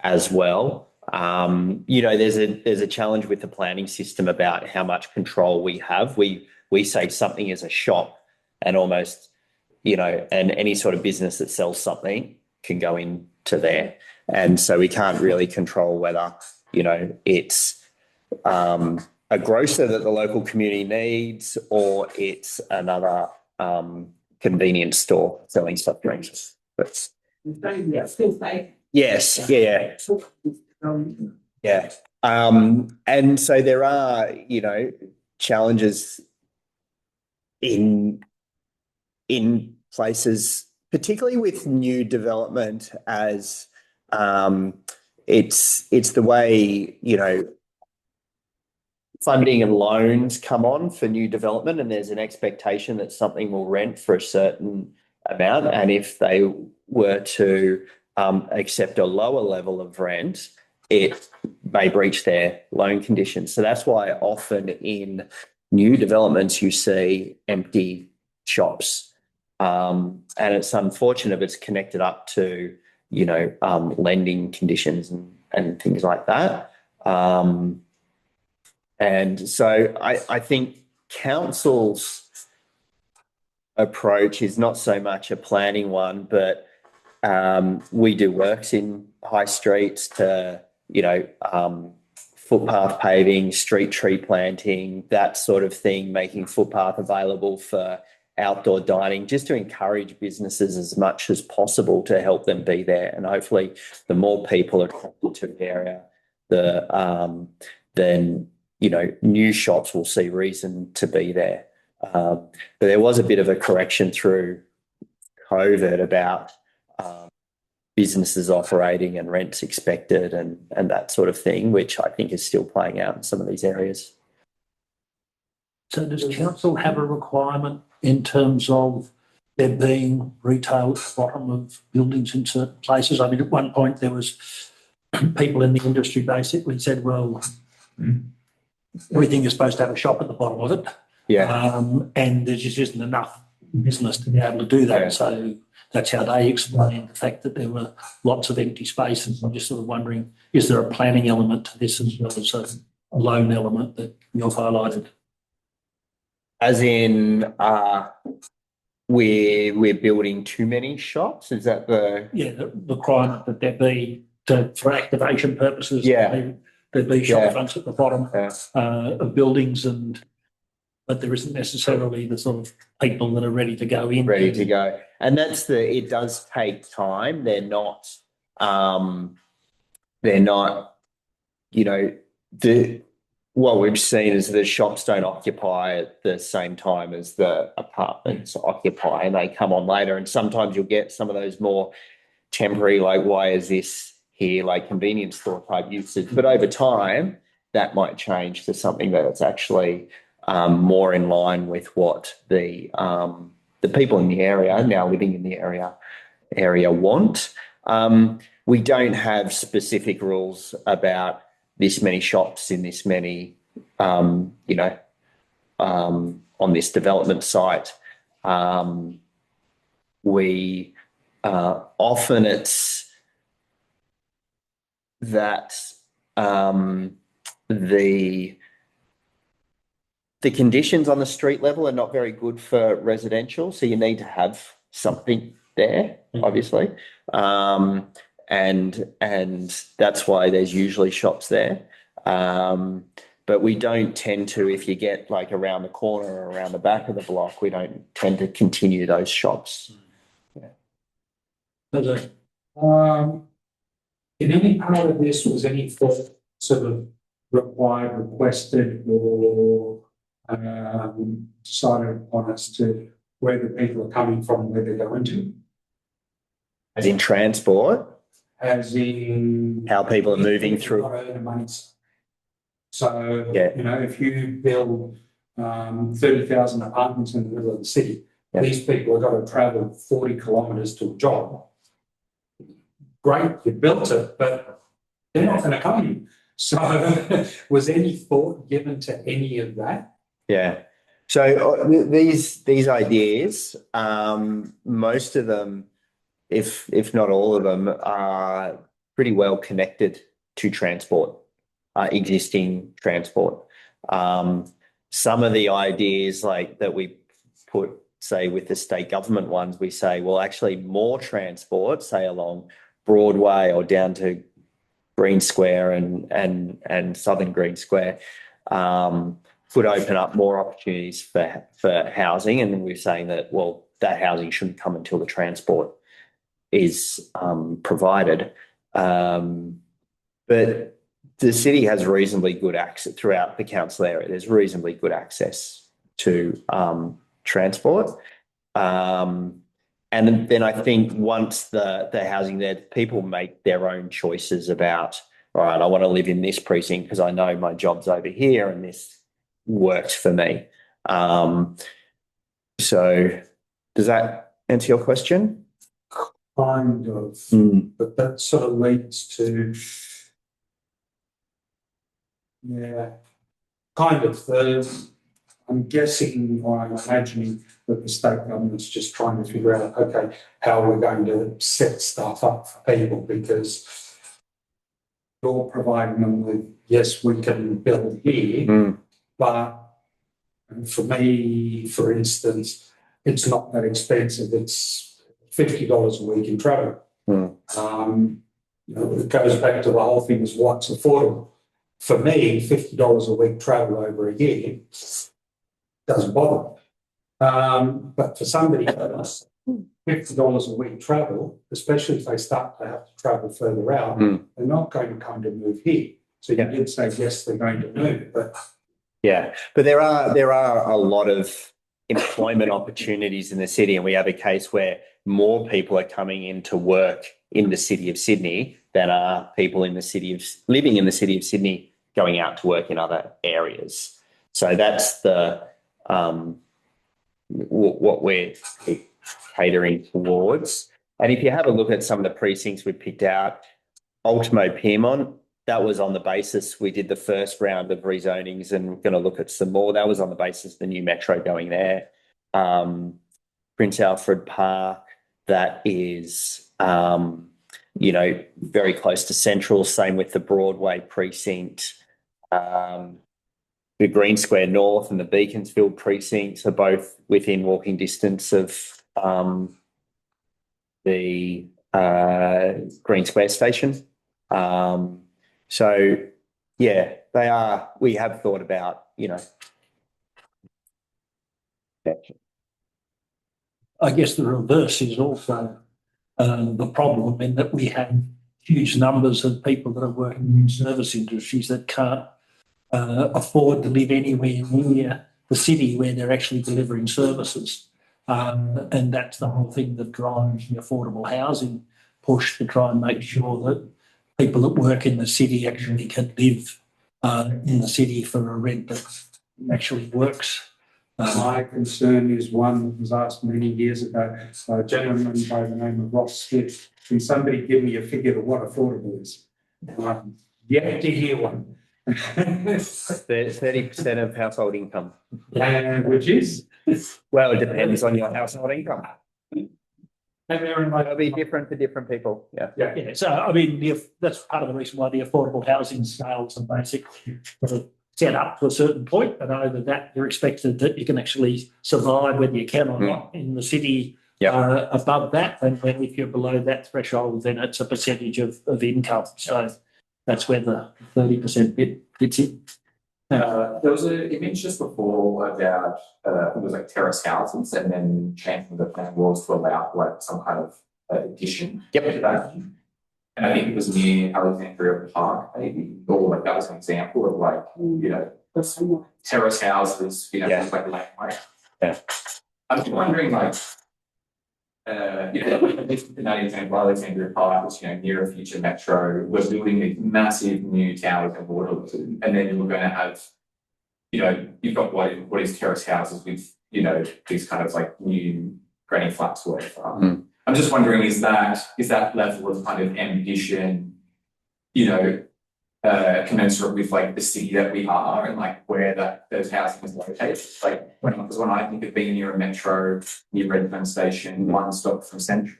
as well. There's a challenge with the planning system about how much control we have. We say something is a shop, and almost, and any sort of business that sells something can go into there, and so we can't really control whether it's a grocer that the local community needs or it's another convenience store selling soft drinks. But Still fake. yes, yeah. Yeah. And so there are, challenges in places, particularly with new development, as it's the way, funding and loans come on for new development, and there's an expectation that something will rent for a certain amount. And if they were to accept a lower level of rent, it may breach their loan conditions. So that's why often in new developments you see empty shops. And it's unfortunate, but it's connected up to, lending conditions and things like that. And so I think council's approach is not so much a planning one, but we do works in high streets to, footpath paving, street tree planting, that sort of thing, making footpath available for outdoor dining, just to encourage businesses as much as possible to help them be there. And hopefully the more people are attracted to the area, then new shops will see reason to be there. But there was a bit of a correction through COVID about businesses operating and rents expected and that sort of thing, which I think is still playing out in some of these areas. So does council have a requirement in terms of there being retail at the bottom of buildings in certain places? I mean, at one point there was people in the industry basically said, well, everything is supposed to have a shop at the bottom of it. Yeah. And there just isn't enough business to be able to do that. Yeah. So that's how they explained the fact that there were lots of empty spaces. I'm just sort of wondering, is there a planning element to this as well as a loan element that you've highlighted? As in, we're building too many shops? Is that the... Yeah, the requirement that there be, for activation purposes, Yeah. there be shop Yeah. fronts at the bottom of buildings, but there isn't necessarily the sort of people that are ready to go in. Ready to go. And it does take time. They're not, what we've seen is the shops don't occupy at the same time as the apartments occupy, and they come on later. And sometimes you'll get some of those more temporary, like, why is this here, like convenience store type usage. But over time, that might change to something that's actually more in line with what the people in the area, now living in the area want. We don't have specific rules about this many shops in this many, on this development site. We often it's that the conditions on the street level are not very good for residential, so you need to have something there, obviously, and that's why there's usually shops there. But we don't tend to, if you get like around the corner or around the back of the block, we don't tend to continue those shops. Yeah. In any part of this, was any thought sort of required, requested, or decided upon as to where the people are coming from, where they're going to? As in transport, As in how people are moving through. not earning money. So, Yeah. you know, if you build 30,000 apartments in the middle of the city, Yeah. these people have got to travel 40 kilometres to a job. Great, you built it, but they're not going to come in. So was any thought given to any of that? Yeah. So these ideas, most of them, if not all of them, are pretty well connected to transport, existing transport. Some of the ideas like that we put, say, with the state government ones, we say, well, actually more transport, say along Broadway or down to Green Square and Southern Green Square, could open up more opportunities for housing. And we're saying that, well, that housing shouldn't come until the transport is provided. But the city has reasonably good access throughout the council area. There's reasonably good access to transport. And then I think once the housing there, people make their own choices about, all right, I want to live in this precinct because I know my job's over here and this works for me. So does that answer your question? Kind of, but that sort of leads to, yeah, kind of. I'm guessing or I'm imagining that the state government's just trying to figure out, okay, how we're going to set stuff up for people, because you're providing them with, yes, we can build here, but for me, for instance, it's not that expensive. It's $50 a week in travel. You know, it goes back to the whole thing is what's affordable. For me, $50 a week travel over a year doesn't bother. But for somebody else, $50 a week travel, especially if they start to have to travel further out, they're not going to come to move here. So you did say yes, they're going to move, but yeah, but there are a lot of employment opportunities in the city, and we have a case where more people are coming into work in the city of Sydney than are people in the city of living in the city of Sydney going out to work in other areas. So that's the what we're catering towards. And if you have a look at some of the precincts we picked out, Ultimo Piermont, that was on the basis we did the first round of rezonings, and we're going to look at some more. That was on the basis of the new metro going there. Prince Alfred Park, that is, you know, very close to Central. Same with the Broadway precinct. The Green Square North and the Beaconsfield precincts are both within walking distance of the Green Square station. So, yeah, they are. We have thought about, you know. I guess the reverse is also the problem, in that we have huge numbers of people that are working in service industries that can't afford to live anywhere near the city where they're actually delivering services. And that's the whole thing that drives the affordable housing push, to try and make sure that people that work in the city actually can live in the city for a rent that actually works. My concern is one that was asked many years ago, a gentleman by the name of Ross Smith. Can somebody give me a figure of what affordable is? Yet to hear one. 30% of household income. Which is? Well, it depends on your household income. It'll be different for different people. Yeah. Yeah. So, I mean, that's part of the reason why the affordable housing scales are basically set up to a certain point, and over that you're expected that you can actually survive whether you can or not in the city. Above that, and when if you're below that threshold, then it's a percentage of income. So that's where the 30% bit fits in. There was an image just before about it was like terrace houses, and then changing the plan was to allow like some kind of addition. Yep. To that. And I think it was near Alexandria Park, maybe, or like that was an example of like, you know, terrace houses, you know, Yeah. like laneway. Yeah. I'm just wondering, like, you know, in that example, Alexandria Park was, you know, near a future metro. We're building these massive new towers in Waterloo, and then you're going to have, you know, you've got what is terrace houses with, you know, these kind of like new granny flats or whatever. Mm. I'm just wondering, is that level of kind of ambition, you know, commensurate with like the city that we are and like where those housing is located? Like when I think of being near a metro, near Redfern station, one stop from Central,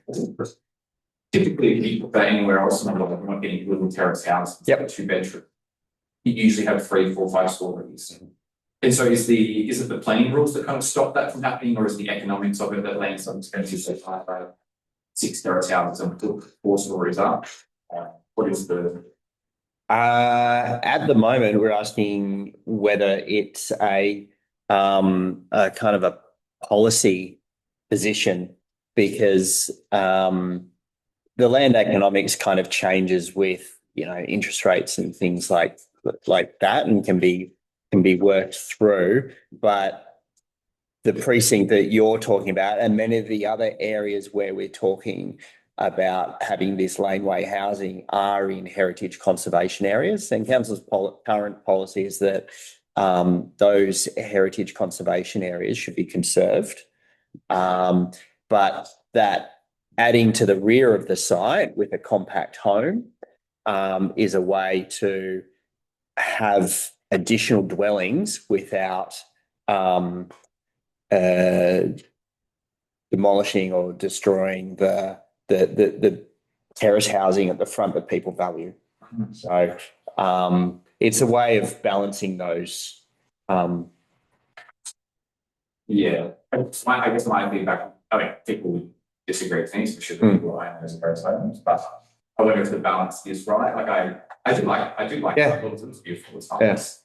typically if you put that anywhere else in the world, we're not getting little terrace houses, Yep. 2-bedroom. You usually have 3, 4, 5 stories. And so is it the planning rules that kind of stop that from happening, or is the economics of it that land so expensive so high, 6 terrace houses and put 4 stories up? What is the... At the moment, we're asking whether it's a kind of a policy position, because the land economics kind of changes with, you know, interest rates and things like that, and can be worked through. But the precinct that you're talking about, and many of the other areas where we're talking about having this laneway housing, are in heritage conservation areas, and council's current policy is that those heritage conservation areas should be conserved, but that adding to the rear of the site with a compact home is a way to have additional dwellings without demolishing or destroying the terrace housing at the front that people value. So it's a way of balancing those. Yeah, I guess my feedback, I mean, people would disagree with me, especially the people I know as terrace homes, but I wonder if the balance is right. Like I do like Yeah. it's beautiful, it's nice.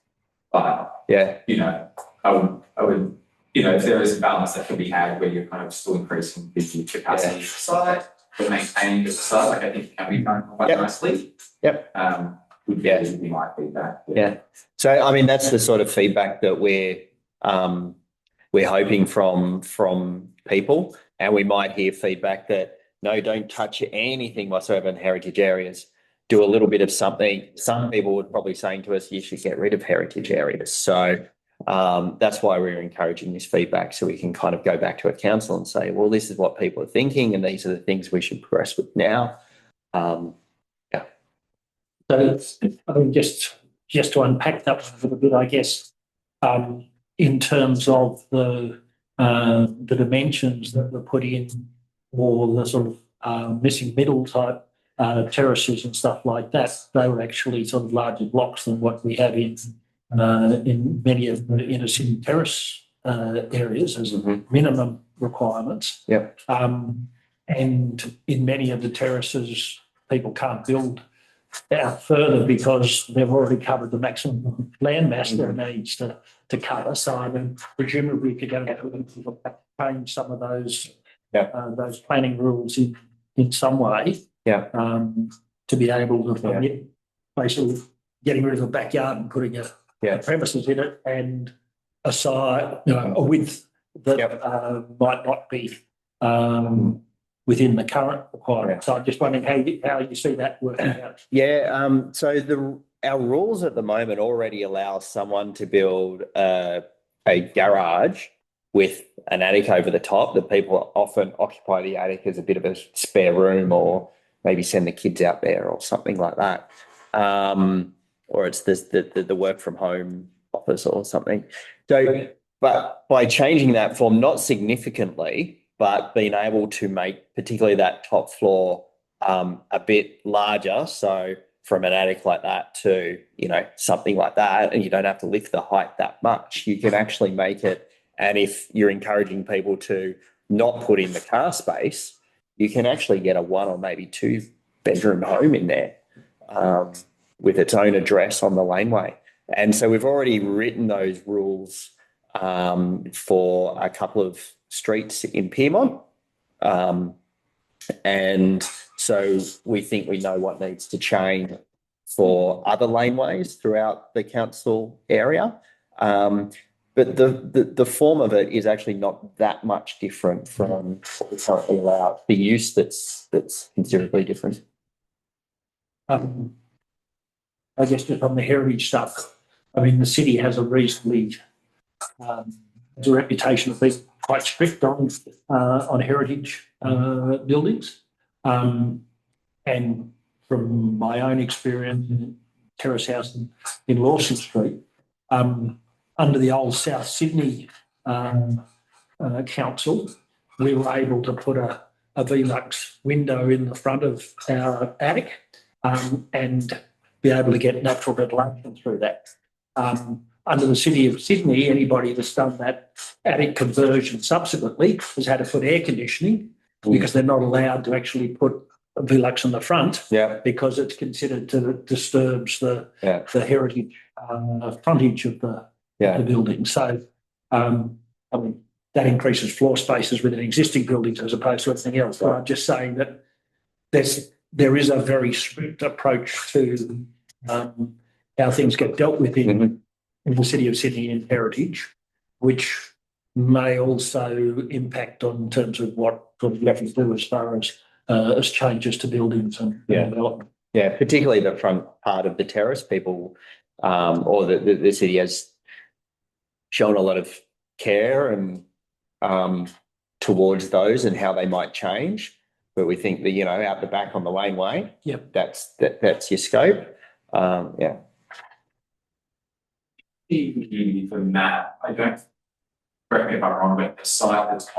But Yeah. you know, I would, you know, if there is a balance that can be had where you're kind of still increasing the capacity of the site, but maintaining the site, like I think it can be done quite nicely. Yep. Would be my feedback. Yeah. So I mean, that's the sort of feedback that we're hoping from people, and we might hear feedback that no, don't touch anything whatsoever in heritage areas. Do a little bit of something. Some people would probably saying to us, you should get rid of heritage areas. So that's why we're encouraging this feedback, so we can kind of go back to a council and say, well, this is what people are thinking, and these are the things we should progress with now. Yeah. So I mean, just to unpack that one a little bit, I guess, in terms of the dimensions that were put in, or the sort of missing middle type terraces and stuff like that, they were actually sort of larger blocks than what we have in many of the inner city terrace areas as minimum requirements. Yep. And in many of the terraces, people can't build out further because they've already covered the maximum land mass that needs to cover. So I mean, presumably, if you're going to change some of those planning rules in some way, to be able to permit basically getting rid of the backyard and putting a premises in it, and a size, you know, a width that might not be within the current requirement. So I'm just wondering how you see that working out. Yeah. So our rules at the moment already allow someone to build a garage with an attic over the top. That people often occupy the attic as a bit of a spare room, or maybe send the kids out there or something like that. Or it's the work from home office or something. So, but by changing that form, not significantly, but being able to make particularly that top floor a bit larger, so from an attic like that to, you know, something like that, and you don't have to lift the height that much, you can actually make it. And if you're encouraging people to not put in the car space, you can actually get a 1 or maybe 2 bedroom home in there with its own address on the laneway. And so we've already written those rules for a couple of streets in Pyrmont. And so we think we know what needs to change for other laneways throughout the council area. But the form of it is actually not that much different from what we currently allow. The use that's considerably different. I guess just on the heritage stuff, I mean, the city has a reasonably has a reputation of being quite strict on heritage buildings. And from my own experience in terrace house in Lawson Street, under the old South Sydney council, we were able to put a Velux window in the front of our attic and be able to get natural ventilation through that. Under the City of Sydney, anybody that's done that attic conversion subsequently has had to put air conditioning because they're not allowed to actually put a Velux in the front because it's considered to disturbs the heritage frontage of the building. So, I mean, that increases floor spaces within existing buildings as opposed to anything else. But I'm just saying that there is a very strict approach to how things get dealt with in the City of Sydney in heritage, which may also impact on terms of what we have to do as far as changes to buildings and development. Yeah, particularly the front part of the terrace, people or the city has shown a lot of care and towards those and how they might change. But we think that, out the back on the laneway, that's your scope. For Matt, correct me if I'm wrong, but the site that's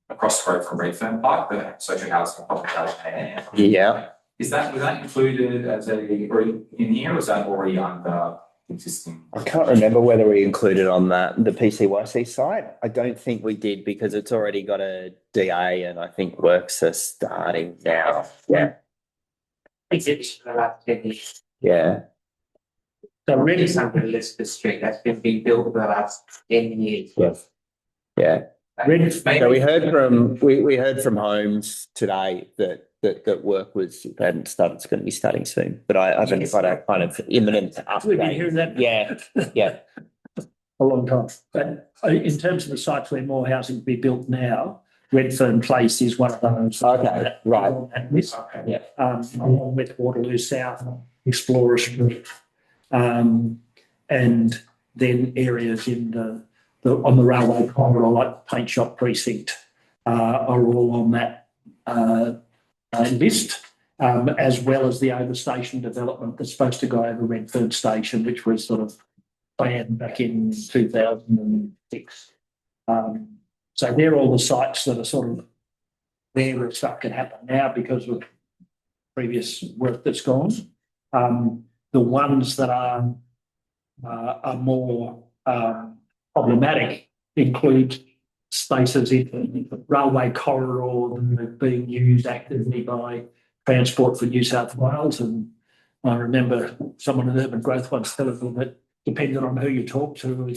across the road from Redfern Park, the social housing public housing there. Yeah. Was that included in here, or is that already under existing? I can't remember whether we included on the PCYC site. I don't think we did because it's already got a DA and I think works are starting now. Yeah. It's for the last 10 years. Yeah. So really something Elizabeth Street that's been being built for the last 10 years. Yes. Yeah. So we heard from Homes today that work hadn't started. It's going to be starting soon. But I think it's got a kind of imminent update. We've been hearing that. Yeah. A long time. But in terms of the sites where more housing will be built now, Redfern Place is one of those. Okay, right. Along with Waterloo South, Explorer Street, and then areas on the railway corridor, like the paint shop precinct, are all on that list, as well as the overstation development that's supposed to go over Redfern Station, which was sort of planned back in 2006. So they're all the sites that are sort of there where stuff can happen now because of previous work that's gone. The ones that are more problematic include spaces in the railway corridor that are being used actively by Transport for New South Wales. And I remember someone in Urban Growth once telling me that depending on who you talk to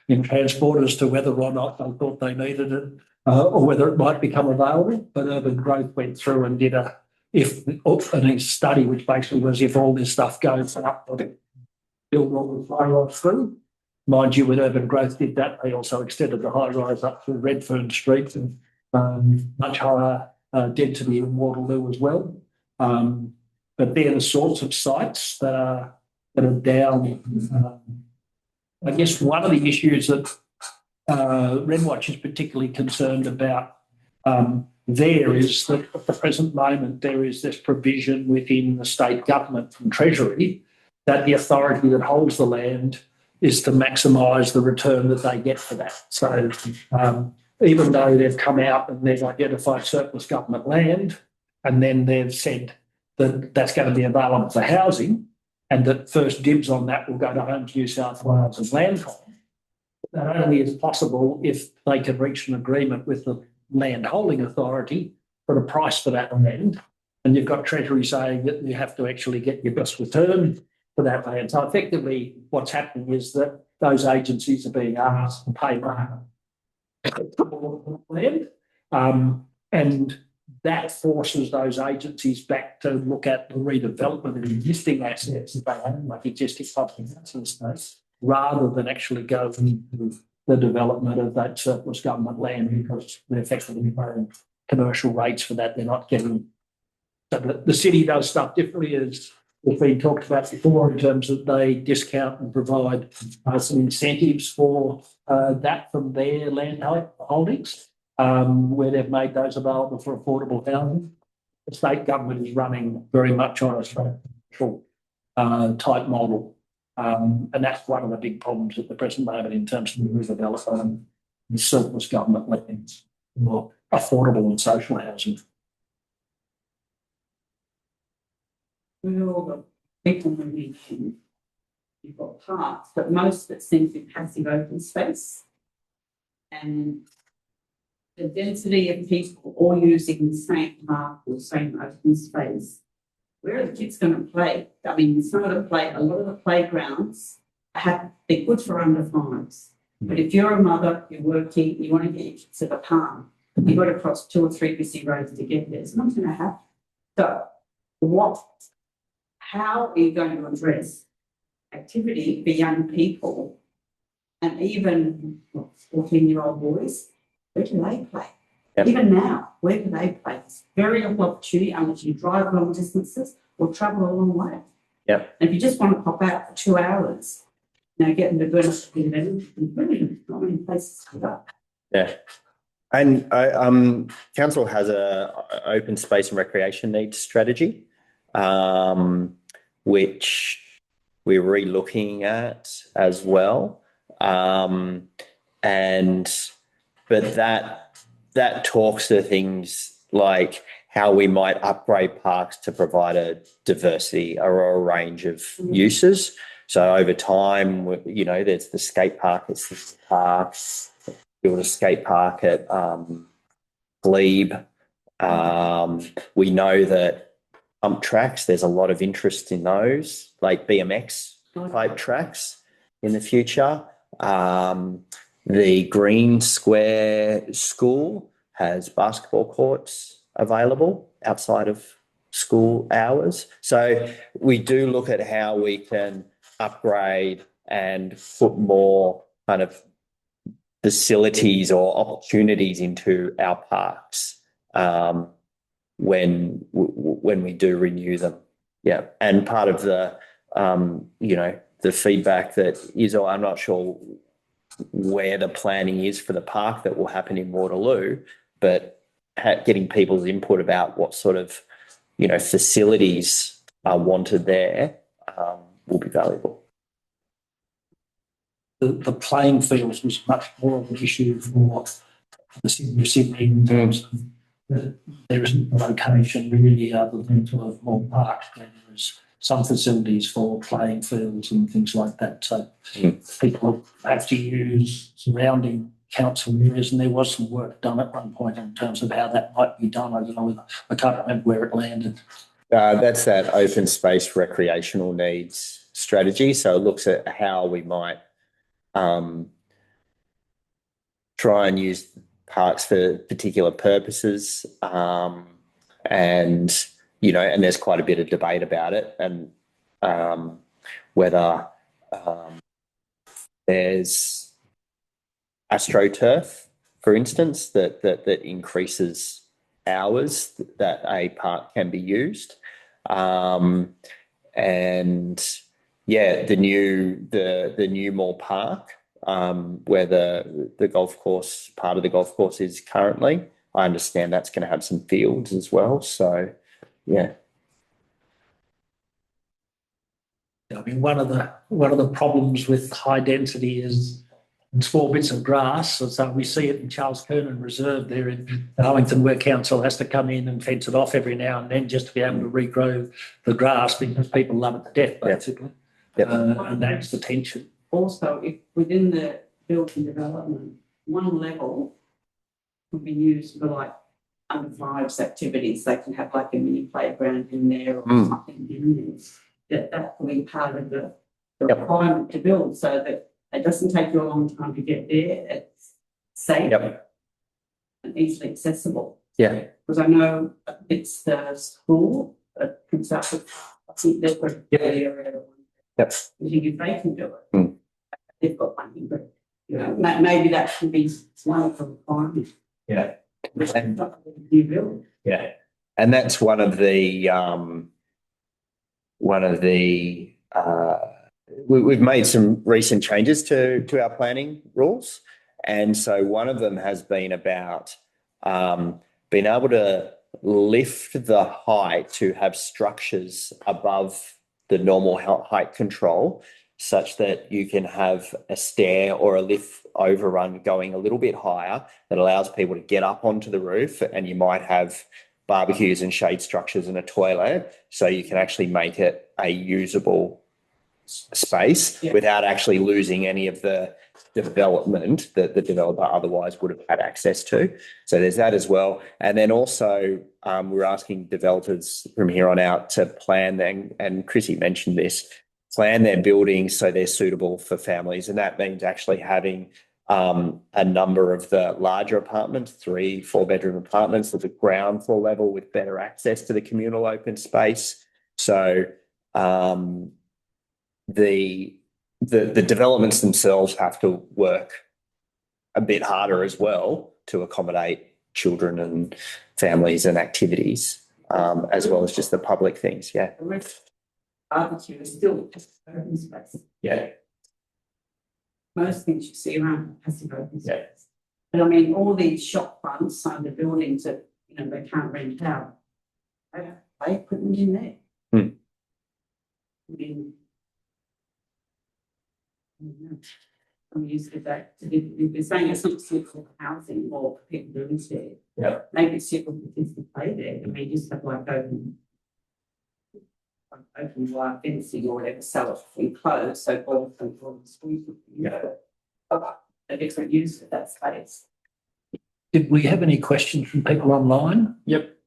in Transport as to whether or not they thought they needed it or whether it might become available. But Urban Growth went through and did a study which basically was if all this stuff goes up, build all the high-rise through. Mind you, when Urban Growth did that, they also extended the high-rise up through Redfern Street and much higher density in Waterloo as well. But they're the sorts of sites that are down. I guess one of the issues that REDWatch is particularly concerned about there is that at the present moment there is this provision within the state government from Treasury that the authority that holds the land is to maximise the return that they get for that. So even though they've come out and they've identified surplus government land and then they've said that that's going to be available for housing and that first dibs on that will go to Homes New South Wales and Landcom, that only is possible if they can reach an agreement with the land holding authority for the price for that land. And you've got Treasury saying that you have to actually get your best return for that land. So effectively what's happening is that those agencies are being asked to pay money for land. And that forces those agencies back to look at the redevelopment of existing assets that they own, like existing public housing space, rather than actually go into the development of that surplus government land, because they're effectively paying commercial rates for that. They're not getting. So the city does stuff differently, as we've been talked about before, in terms of they discount and provide some incentives for that from their land holdings, where they've made those available for affordable housing. The state government is running very much on a structural type model. And that's one of the big problems at the present moment in terms of the redevelopment and surplus government lands for affordable and social housing. With all the people moving in, you've got parks, but most of it seems to be passive open space. And the density of people all using the same park or same open space, where are the kids going to play? I mean, a lot of the playgrounds they're good for under fives. But if you're a mother, you're working, you want to get your kids to the park, you've got to cross 2 or 3 busy roads to get there. It's not going to happen. So how are you going to address activity for young people and even 14-year-old boys? Where do they play? Yep. Even now, where do they play? It's very little opportunity unless you drive long distances or travel a long way. Yep. And if you just want to pop out for 2 hours, getting to burn up the energy, brilliant. Not many places to go. Yeah. And council has a open space and recreation needs strategy, which we're re-looking at as well. But that talks to things like how we might upgrade parks to provide a diversity or a range of uses. So over time, there's the skate park at Sydney Park, build a skate park at Glebe. We know that pump tracks, there's a lot of interest in those, like BMX type tracks in the future. The Green Square School has basketball courts available outside of school hours. So we do look at how we can upgrade and put more kind of facilities or opportunities into our parks when we do renew them. Yeah, and part of the the feedback that is, I'm not sure where the planning is for the park that will happen in Waterloo, but getting people's input about what sort of facilities are wanted there will be valuable. The playing fields was much more of an issue for the city of Sydney in terms of there isn't a location really other than to a more park. There's some facilities for playing fields and things like that. So people have to use surrounding council areas, and there was some work done at one point in terms of how that might be done. I can't remember where it landed. That's that open space recreational needs strategy. So it looks at how we might try and use parks for particular purposes, and there's quite a bit of debate about it, and whether there's AstroTurf, for instance, that increases hours that a park can be used, and the new Mall Park, where the golf course, part of the golf course is currently. I understand that's going to have some fields as well. So, yeah. I mean, one of the problems with high density is small bits of grass. So we see it in Charles Kernan Reserve there in Darlington, where council has to come in and fence it off every now and then just to be able to regrow the grass because people love it to death, basically. Yep. And that's the tension. Also, if within the building development, one level could be used for like under fives activities. They can have like a mini playground in there or something in there. That will be part of the requirement to build, so that it doesn't take you a long time to get there. It's safe and easily accessible. Yeah. Because I know it's the school that comes up with, I think they've got a area. Yep. If they can do it. Mm. They've got money, but, you know, maybe that should be one of the requirements. Yeah. And you build. Yeah. And that's one of the, we've made some recent changes to our planning rules. And so one of them has been about being able to lift the height to have structures above the normal height control, such that you can have a stair or a lift overrun going a little bit higher that allows people to get up onto the roof, and you might have barbecues and shade structures and a toilet, so you can actually make it a usable space without actually losing any of the development that the developer otherwise would have had access to. So there's that as well. And then also we're asking developers from here on out to plan them, and Chrissy mentioned this, plan their buildings so they're suitable for families. And that means actually having a number of the larger apartments, 3-4 bedroom apartments at the ground floor level with better access to the communal open space. So the developments themselves have to work a bit harder as well to accommodate children and families and activities, as well as just the public things. Yeah. The rest barbecue is still just open space. Yeah. Most things you see around passive open space. Yeah. But I mean, all these shop fronts and the buildings that, you know, they can't rent out, they put them in there. Hmm. I mean, I'm used to that. If you're saying it's not suitable for housing or for people to live there, Yeah. maybe it's suitable for kids to play there. I mean, just have like open wire fencing or whatever, sell it enclosed, so all the schools, you know, a different use of that space. Did we have any questions from people online? Yep.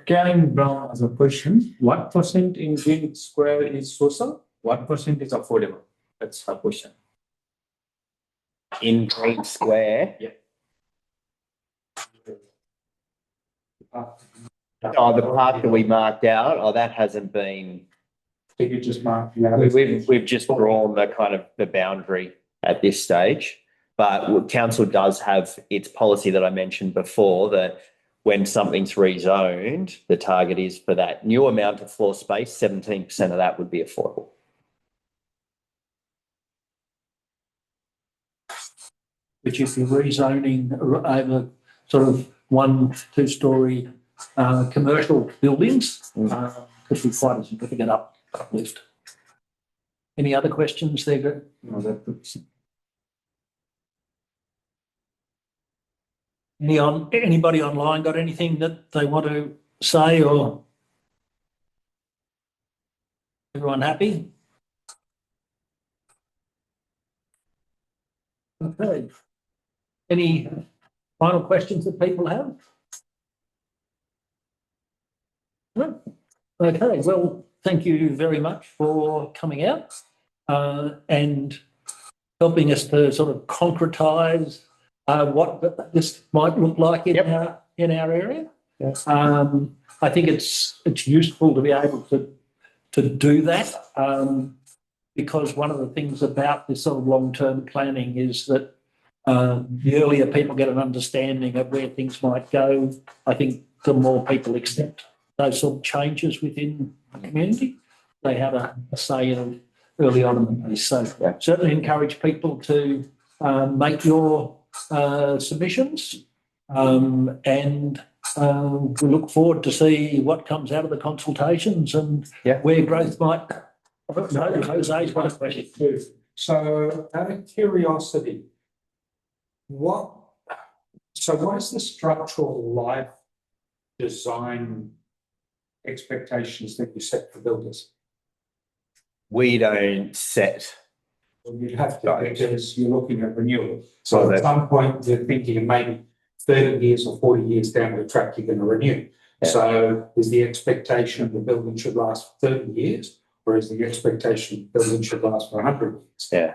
Karen Brown as a question. What percent in Green Square is social? What percent is affordable? That's her question. In Green Square. Yeah. Oh, the part that we marked out, that hasn't been. Did you just mark? We've just drawn the kind of the boundary at this stage, but council does have its policy that I mentioned before, that when something's rezoned, the target is for that new amount of floor space, 17% of that would be affordable. Which if you're rezoning over sort of 1-2 story commercial buildings, could be quite a significant uplift. Any other questions there? Anybody online got anything that they want to say, or everyone happy? Okay. Any final questions that people have? No? Okay, well, thank you very much for coming out and helping us to sort of concretise what this might look like in our area. Yes. I think it's useful to be able to do that because one of the things about this sort of long-term planning is that the earlier people get an understanding of where things might go, I think the more people accept those sort of changes within the community. They have a say in it early on in the piece. So certainly encourage people to make your submissions and we look forward to see what comes out of the consultations and where growth might. Jose's got a question too. So out of curiosity, what is the structural life design expectations that you set for builders? We don't set. Well, you'd have to, because you're looking at renewal. So at some point you're thinking maybe 30 years or 40 years down the track you're going to renew. Yeah. So is the expectation the building should last for 30 years, or is the expectation the building should last for 100 years? Yeah.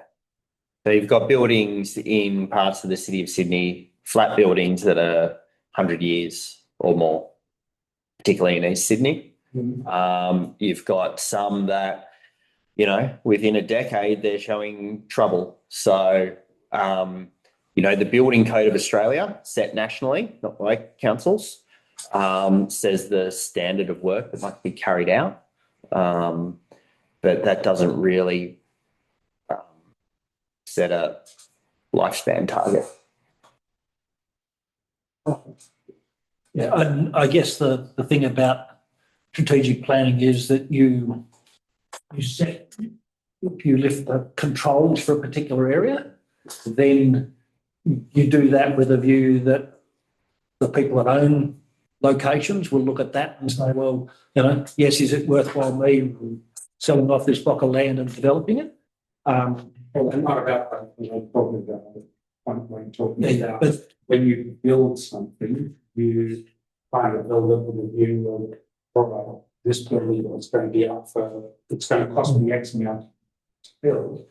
So you've got buildings in parts of the city of Sydney, flat buildings that are 100 years or more, particularly in East Sydney. You've got some that, you know, within a decade, they're showing trouble. So, you know, the Building Code of Australia, set nationally, not by councils, says the standard of work that must be carried out. But that doesn't really set a lifespan target. Yeah, and I guess the thing about strategic planning is that you set, if you lift the controls for a particular area, then you do that with a view that the people that own locations will look at that and say, well, you know, yes, is it worthwhile me selling off this block of land and developing it? Well, I'm not about that, I'm talking about the point when talking about but when you build something, you kind of build it with a view of, well, this building is going to be up for, it's going to cost me X amount to build.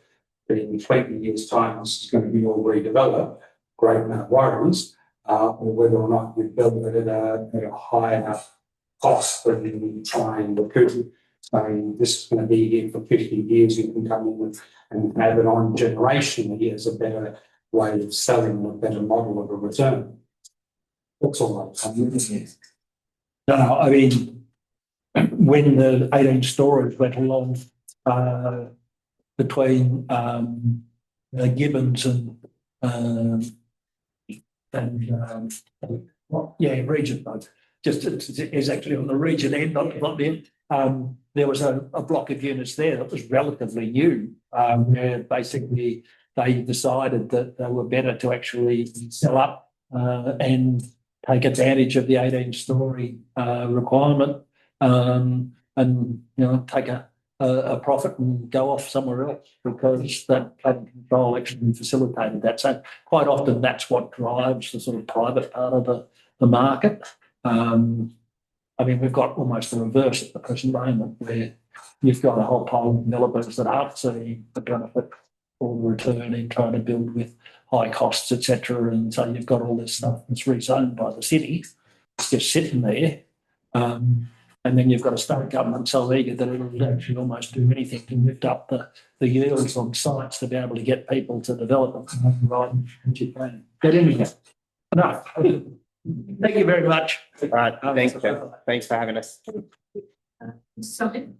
But in 20 years' time, this is going to be all redeveloped, great amount of worries, or whether or not you build it at a high enough cost that you try and recoup. So this is going to be here for 50 years, you can come in and have it on generationally as a better way of selling, a better model of a return. That's all I'm saying. no, I mean, when the 18 stories went along between Gibbons and Regent Road, just it's actually on the Regent end, not the end. There was a block of units there that was relatively new, where basically they decided that they were better to actually sell up and take advantage of the 18-story requirement, and you know, take a profit and go off somewhere else, because that planning control actually facilitated that. So quite often that's what drives the sort of private part of the market. I mean, we've got almost the reverse at the present moment, where you've got a whole pile of developers that aren't seeing the benefit or the return in trying to build with high costs, etc. And so you've got all this stuff that's rezoned by the city, it's just sitting there. And then you've got a state government so eager that it'll actually almost do anything to lift up the yields on sites to be able to get people to develop them. Right? Get in here. No. Thank you very much. All right, thanks for having us. Something.